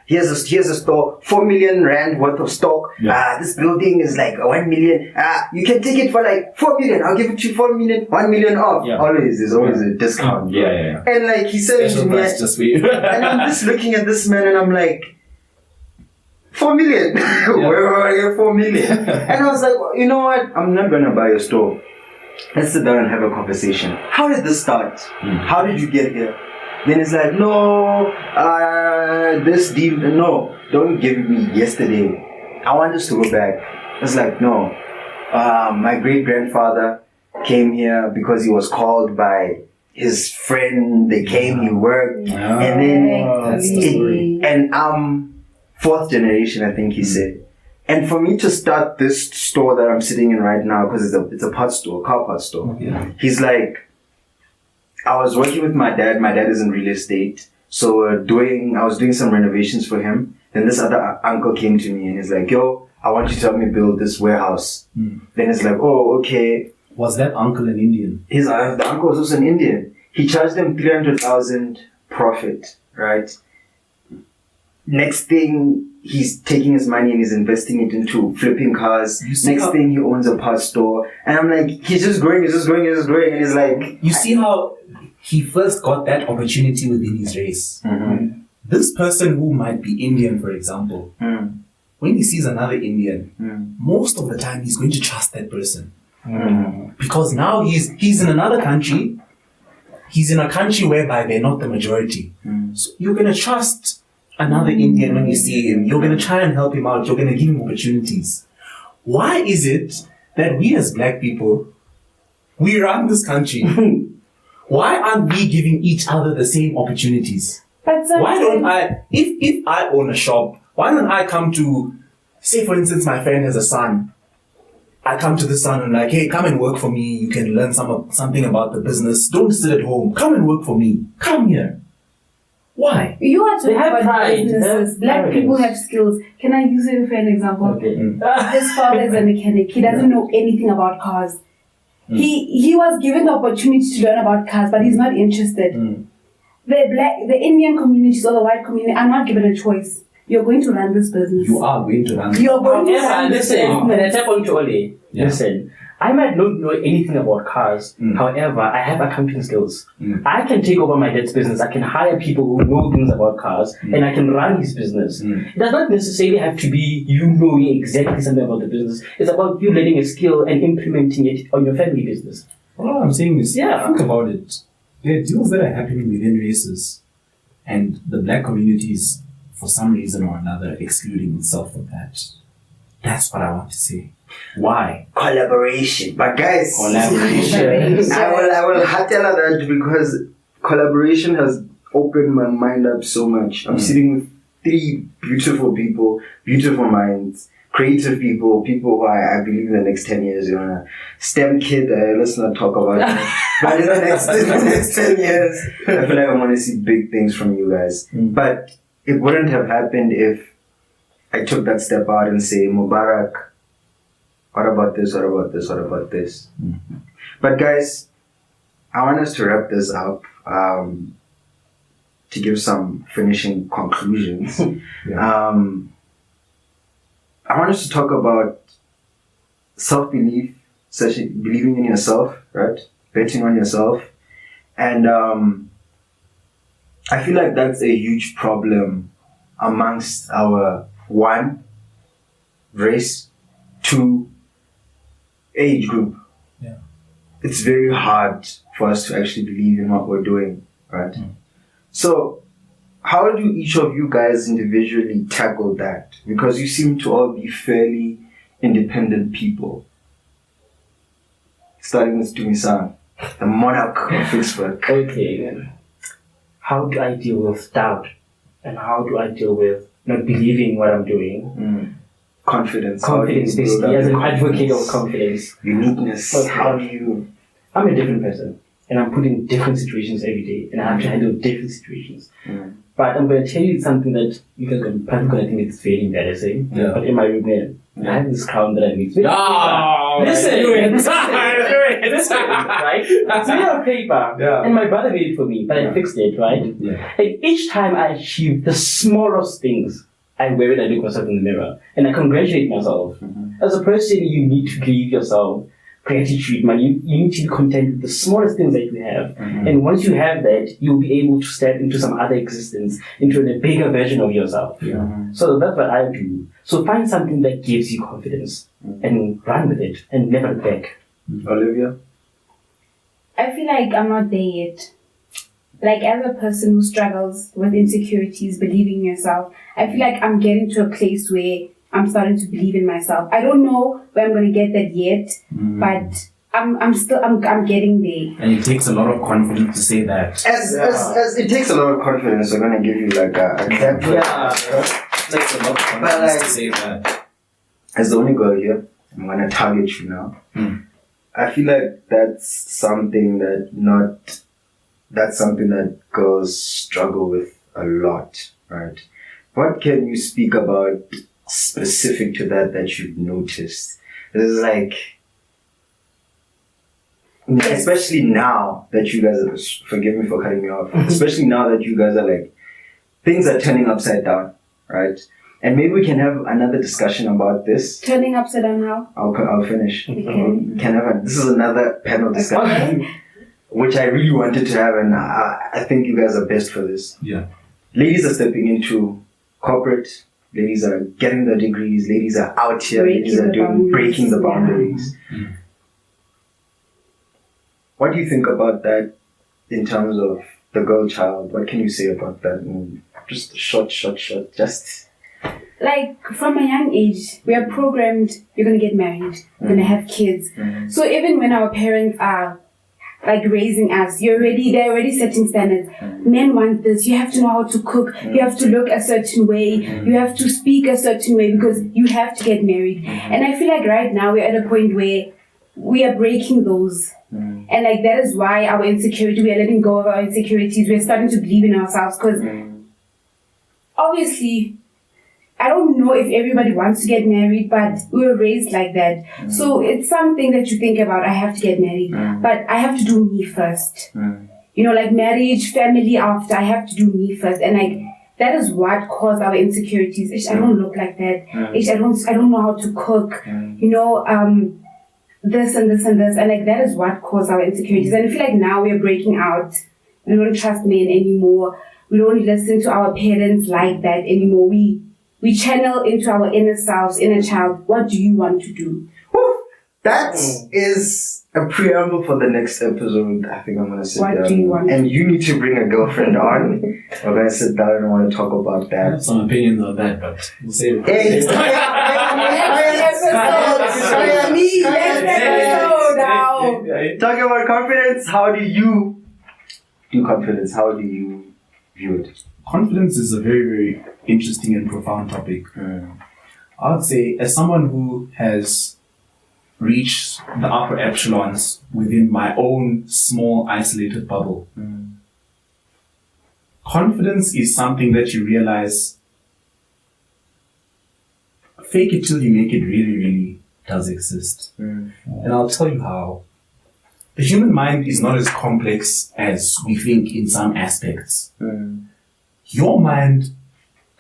here's a store, 4 million rand worth of stock. Yeah. This building is like 1 million. You can take it for like 4 million. I'll give it to you 4 million, 1 million off. Yeah. There's always a discount. Yeah. And like he said to me, just for you. and I'm just looking at this man and I'm like, 4 million? Where will I get 4 million? And I was like, you know what? I'm not going to buy your store. Let's sit down and have a conversation. How did this start? How did you get here? Then it's like, no, this deal, no, don't give me yesterday. I want us to go back. It's like, no, my great-grandfather came here because he was called by his friend. They came, he worked, and then, and I'm 4th generation, I think he said. And for me to start this store that I'm sitting in right now, because it's a parts store, car parts store. He's like, I was working with my dad. My dad is in real estate. So I was doing some renovations for him. Then this other uncle came to me and he's like, yo, I want you to help me build this warehouse. Then it's like, oh, okay. Was that uncle an Indian? The uncle was also an Indian. He charged them 300,000 profit, right? Next thing, he's taking his money and he's investing it into flipping cars. Next thing, he owns a parts store. And I'm like, he's just growing. And he's like... You see how he first got that opportunity within his race. This person who might be Indian, for example, when he sees another Indian, most of the time he's going to trust that person. Because now he's in another country. He's in a country whereby they're not the majority. So you're going to trust another Indian when you see him. You're going to try and help him out. You're going to give him opportunities. Why is it that we as black people, we run this country? Why aren't we giving each other the same opportunities? Why don't I, if I own a shop, why don't I come to, say for instance, my friend has a son. I come to the son and like, hey, come and work for me. You can learn something about the business. Don't sit at home. Come and work for me. Come here. Why? You are to have pride. businesses. Black people have skills. Can I use it for an example? Okay. His father is a mechanic. He doesn't know anything about cars. He was given the opportunity to learn about cars, but he's not interested. The Indian communities or the white community are not given a choice. You're going to run this business. You are going to run this You're going to run this business. Can I tap on to Ole? Listen, I might not know anything about cars. However, I have accounting skills. I can take over my dad's business. I can hire people who know things about cars and I can run his business. It does not necessarily have to be you knowing exactly something about the business. It's about you learning a skill and implementing it on your family business. All I'm saying is, think about it. There are deals that are happening within races and the black communities, for some reason or another, excluding itself from that. That's what I want to say. Why? Collaboration. But guys, Collaboration. I will tell her that because collaboration has opened my mind up so much. I'm sitting with 3 beautiful people, beautiful minds, creative people who I believe in the next 10 years, you know, STEM kid, let's not talk about that. But in the next 10 years, I feel like I want to see big things from you guys. But it wouldn't have happened if I took that step out and say, Mubarak, what about this, what about this, what about this? But guys, I want us to wrap this up, to give some finishing conclusions. I want us to talk about self-belief, believing in yourself, right? Betting on yourself. And I feel like that's a huge problem amongst our, 1, race, 2, age group. Yeah. It's very hard for us to actually believe in what we're doing, right? So, how do each of you guys individually tackle that? Because you seem to all be fairly independent people. Starting with Dumisan, the monarch of Facebook. Okay, then. How do I deal with doubt? And how do I deal with not believing what I'm doing? Confidence. Confidence, basically, as an advocate of confidence. Uniqueness. But How do you... I'm a different person. And I'm put in different situations every day. And I have to handle different situations. But I'm going to tell you something that you guys are probably going to think it's very embarrassing. But in my room here, I have this crown that I need. Listen, right? It's made of paper, and my brother made it for me, but I fixed it, right? And each time I achieve the smallest things, I wear it, I look myself in the mirror, and I congratulate myself. As a person, you need to believe yourself. Gratitude, man. You need to be content with the smallest things that you have. And once you have that, you'll be able to step into some other existence, into a bigger version of yourself. So that's what I do. So find something that gives you confidence and run with it and never look back. Olivia? I feel like I'm not there yet. Like, as a person who struggles with insecurities, believing in yourself, I feel like I'm getting to a place where I'm starting to believe in myself. I don't know where I'm going to get that yet, but I'm getting there. And it takes a lot of confidence to say that. As it takes a lot of confidence, we're going to give you like a clap. It takes a lot of confidence to say that. As the only girl here, I'm going to target you now. I feel like that's something that girls struggle with a lot, right? What can you speak about specific to that you've noticed? It's like, especially now that you guys are, forgive me for cutting me off, especially now that you guys are like, things are turning upside down, right? And maybe we can have another discussion about this. Turning upside down how? I'll finish. Okay. This is another panel discussion, which I really wanted to have, and I think you guys are best for this. Yeah. Ladies are stepping into corporate. Ladies are getting their degrees. Ladies are out here. Ladies are breaking the boundaries. What do you think about that in terms of the girl child? What can you say about that? Just short. Just like, from a young age, we are programmed, you're going to get married, you're going to have kids. So even when our parents are like raising us, they're already setting standards. Men want this, you have to know how to cook, you have to look a certain way, you have to speak a certain way because you have to get married. And I feel like right now we're at a point where we are breaking those. And like, that is why our insecurity, we are letting go of our insecurities, we're starting to believe in ourselves because obviously, I don't know if everybody wants to get married, but we were raised like that. So it's something that you think about, I have to get married, but I have to do me first. You know, like marriage, family after, I have to do me first. And like, that is what caused our insecurities. I don't look like that. I don't know how to cook. You know, this and this and this. And like, that is what caused our insecurities. And I feel like now we're breaking out. We don't trust men anymore. We don't listen to our parents like that anymore. We channel into our inner selves, inner child. What do you want to do? That is a preamble for the next episode. I think I'm going to sit down. What do you want? And you need to bring a girlfriend on. We're going to sit down and I want to talk about that. I have some opinions on that, but we'll save it. Hey, talking about confidence, how do you do confidence? How do you view it? Confidence is a very, very interesting and profound topic. I would say, as someone who has reached the upper echelons within my own small, isolated bubble, confidence is something that you realize, fake it till you make it really, really does exist. And I'll tell you how. The human mind is not as complex as we think in some aspects. Your mind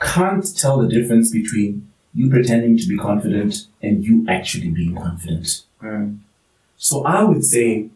can't tell the difference between you pretending to be confident and you actually being confident. So I would say,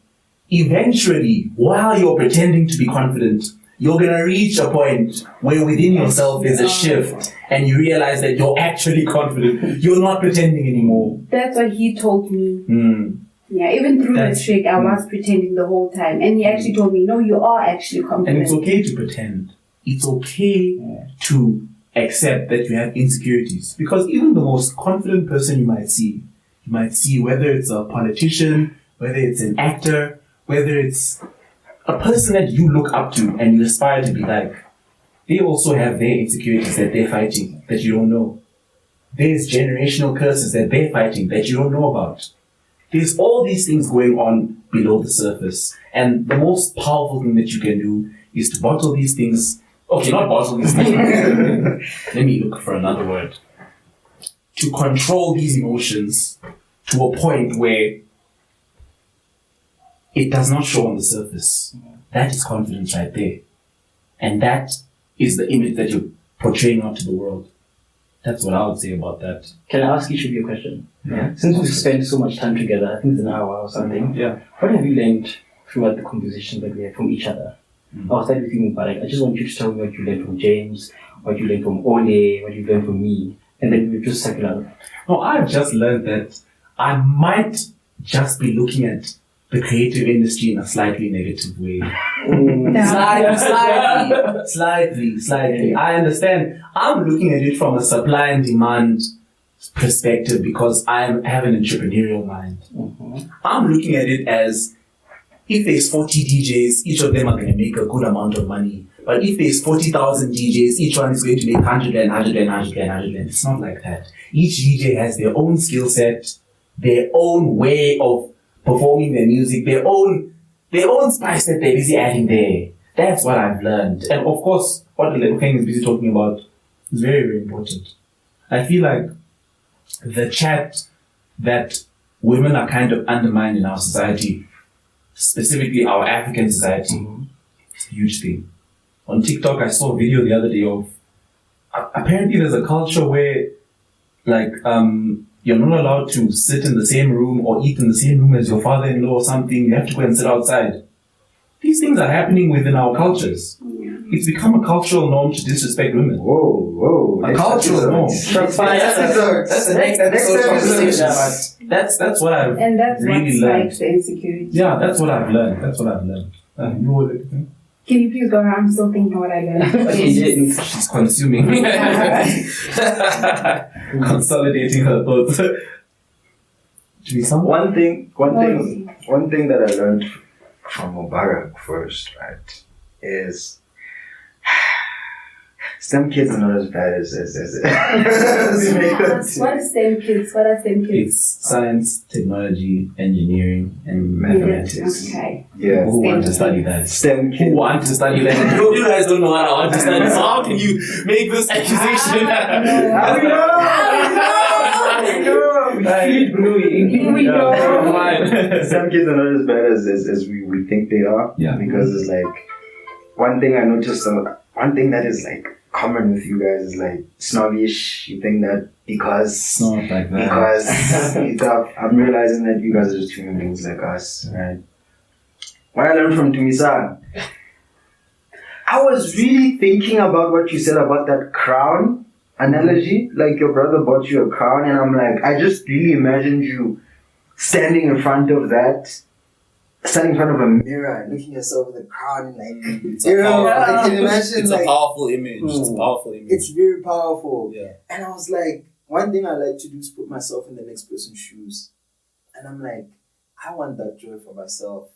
eventually, while you're pretending to be confident, you're going to reach a point where within yourself there's a shift and you realize that you're actually confident. You're not pretending anymore. That's what he told me. Yeah, even through Matric, I was pretending the whole time. And he actually told me, no, you are actually confident. And it's okay to pretend. It's okay to accept that you have insecurities. Because even the most confident person you might see whether it's a politician, whether it's an actor, whether it's a person that you look up to and you aspire to be like, they also have their insecurities that they're fighting that you don't know. There's generational curses that they're fighting that you don't know about. There's all these things going on below the surface. And the most powerful thing that you can do is to bottle these things. Okay, not bottle these things. Let me look for another word. To control these emotions to a point where it does not show on the surface. That is confidence right there. And that is the image that you're portraying out to the world. That's what I would say about that. Can I ask each of you a question? Yeah. Since we've spent so much time together, I think it's an hour or something. Yeah. What have you learned throughout the conversation that we had from each other? I'll start with you, Mubarak. I just want you to tell me what you learned from James, what you learned from Ole, what you learned from me, and then we'll just circle out. No, I've just learned that I might just be looking at the creative industry in a slightly negative way. Slightly. I understand. I'm looking at it from a supply and demand perspective because I have an entrepreneurial mind. I'm looking at it as if there's 40 DJs, each of them are going to make a good amount of money. But if there's 40,000 DJs, each one is going to make 100 and 100 and 100 and 100. And it's not like that. Each DJ has their own skill set, their own way of performing their music, their own spice that they're busy adding there. That's what I've learned. And of course, what the King is busy talking about is very, very important. I feel like the chat that women are kind of undermined in our society, specifically our African society, is a huge thing. On TikTok, I saw a video the other day of, apparently there's a culture where, you're not allowed to sit in the same room or eat in the same room as your father-in-law or something. You have to go and sit outside. These things are happening within our cultures. It's become a cultural norm to disrespect women. Whoa. A cultural norm. That's the next episode conversation. That's what I've And that's really what learned. spikes the insecurity. Yeah, that's what I've learned. You know what? Can you please go around? I'm still thinking what I learned. Okay, James. She's consuming. Consolidating her thoughts. One thing that I learned from Mubarak first, right, is STEM kids are not as bad as What is STEM kids? What are STEM kids? It's science, technology, engineering, and mathematics. Okay. Yeah. Who want to study that? STEM Who kids. want to study that? You guys don't know what I want to study, so how can you make this accusation? We know. STEM kids are not as bad as we think they are. Yeah. Because it's like, one thing I noticed, one thing that is like common with you guys is like snobbish. You think that because It's not like that. because it's up, I'm realizing that you guys are just human beings like us, right? What I learned from Tumisan, I was really thinking about what you said about that crown analogy. Like your brother bought you a crown, and I'm like, I just really imagined you standing in front of a mirror and looking at yourself in the crown and like, I can imagine It's like, a powerful image. It's a powerful image. it's very powerful. Yeah. And I was like, one thing I like to do is put myself in the next person's shoes. And I'm like, I want that joy for myself.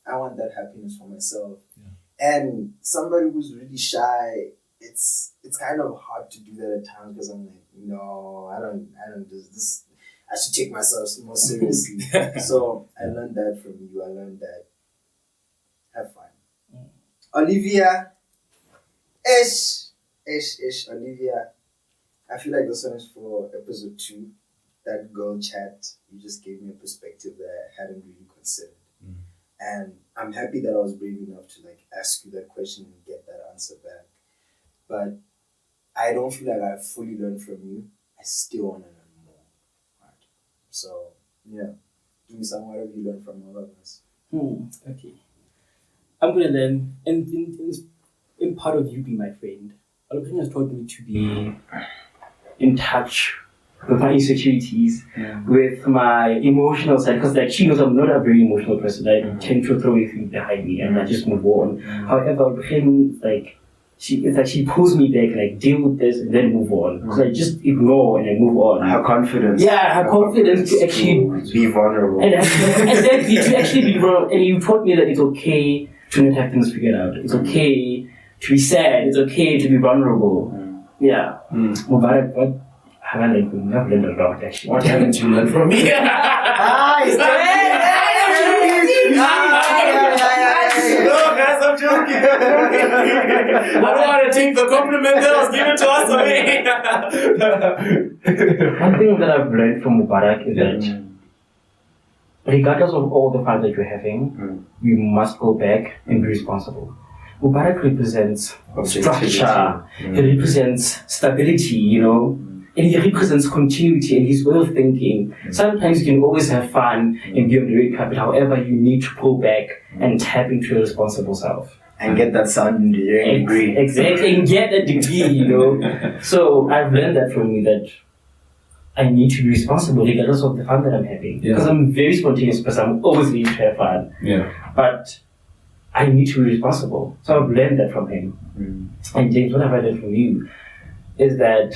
I want that happiness for myself. Yeah. And somebody who's really shy it's kind of hard to do that at times because I'm like, no, I don't do this. I should take myself more seriously. So I learned that from you. I learned that have fun. Olivia, Olivia. I feel like this one is for episode 2. That girl chat, you just gave me a perspective that I hadn't really considered. And I'm happy that I was brave enough to like ask you that question and get that answer back. But I don't feel like I've fully learned from you. I still want to learn more. Right? So, yeah. Give me some, what have you learned from all of us? Okay. I'm going to learn, in part of you being my friend, Olivia has taught me to be in touch with my insecurities, with my emotional side, because like she knows I'm not a very emotional person. I tend to throw everything behind me and I just move on. However, she pulls me back, like deal with this and then move on. Because I just ignore and I move on. Her confidence. Yeah, her confidence to actually be vulnerable. And exactly, to actually be vulnerable. And you taught me that it's okay to not have things figured out. It's okay to be sad. It's okay to be vulnerable. Yeah. Mubarak, what have I learned from you? I've learned a lot, actually. What haven't you learned from me? Look, guys, I'm joking. I don't want to take the compliment that was given to us away. One thing that I've learned from Mubarak is that regardless of all the fun that you're having, we must go back and be responsible. Mubarak represents structure, he represents stability, you know, and he represents continuity and his way of thinking. Sometimes you can always have fun and be on the red carpet, however, you need to pull back and tap into your responsible self. And get that sound engineering degree. Exactly, and get that degree, you know. So I've learned that from you that I need to be responsible regardless of the fun that I'm having. Because I'm a very spontaneous person, I'm always ready to have fun. But I need to be responsible. So I've learned that from him. And James, what have I learned from you is that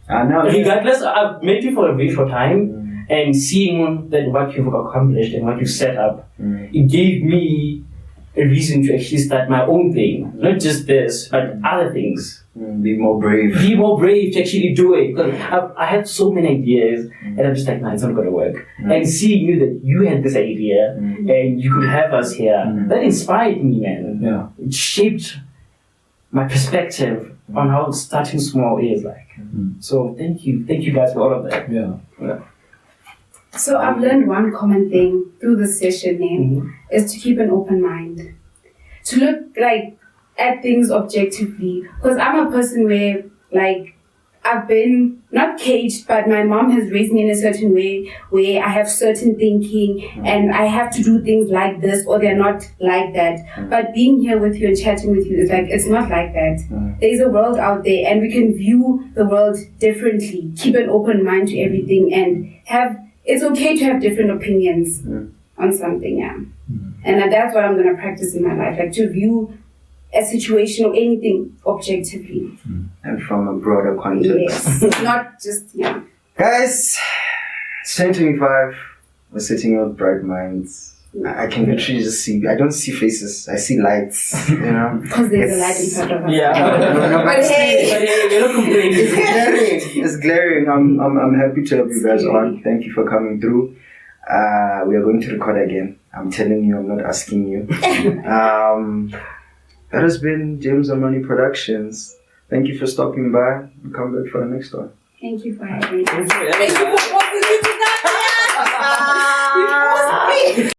regardless, I've met you for a very short time and seeing that what you've accomplished and what you've set up, it gave me a reason to actually start my own thing. Not just this, but other things. Be more brave. Be more brave to actually do it. Because I have so many ideas and I'm just like, nah, it's not going to work. And seeing you that you had this idea and you could have us here, that inspired me, man. It shaped my perspective on how starting small is like. So thank you guys for all of that. So I've learned one common thing through this session is to keep an open mind. To look like at things objectively. Because I'm a person where like I've been not caged, but my mom has raised me in a certain way where I have certain thinking and I have to do things like this or they're not like that. But being here with you and chatting with you is like, it's not like that. There's a world out there and we can view the world differently. Keep an open mind to everything and it's okay to have different opinions on something, And that's what I'm going to practice in my life, like to view a situation or anything objectively. And from a broader context. Yes, not just, Guys, it's 2025. We're sitting with bright minds. I can literally just see, I don't see faces, I see lights, you know. Because there's a light in front of us. But hey, you're not complaining. It's glaring. I'm happy to have you guys on. Thank you for coming through. We are going to record again. I'm telling you, I'm not asking you. That has been James Amani Productions. Thank you for stopping by. We'll come back for the next one. Thank you for having me. Thank you for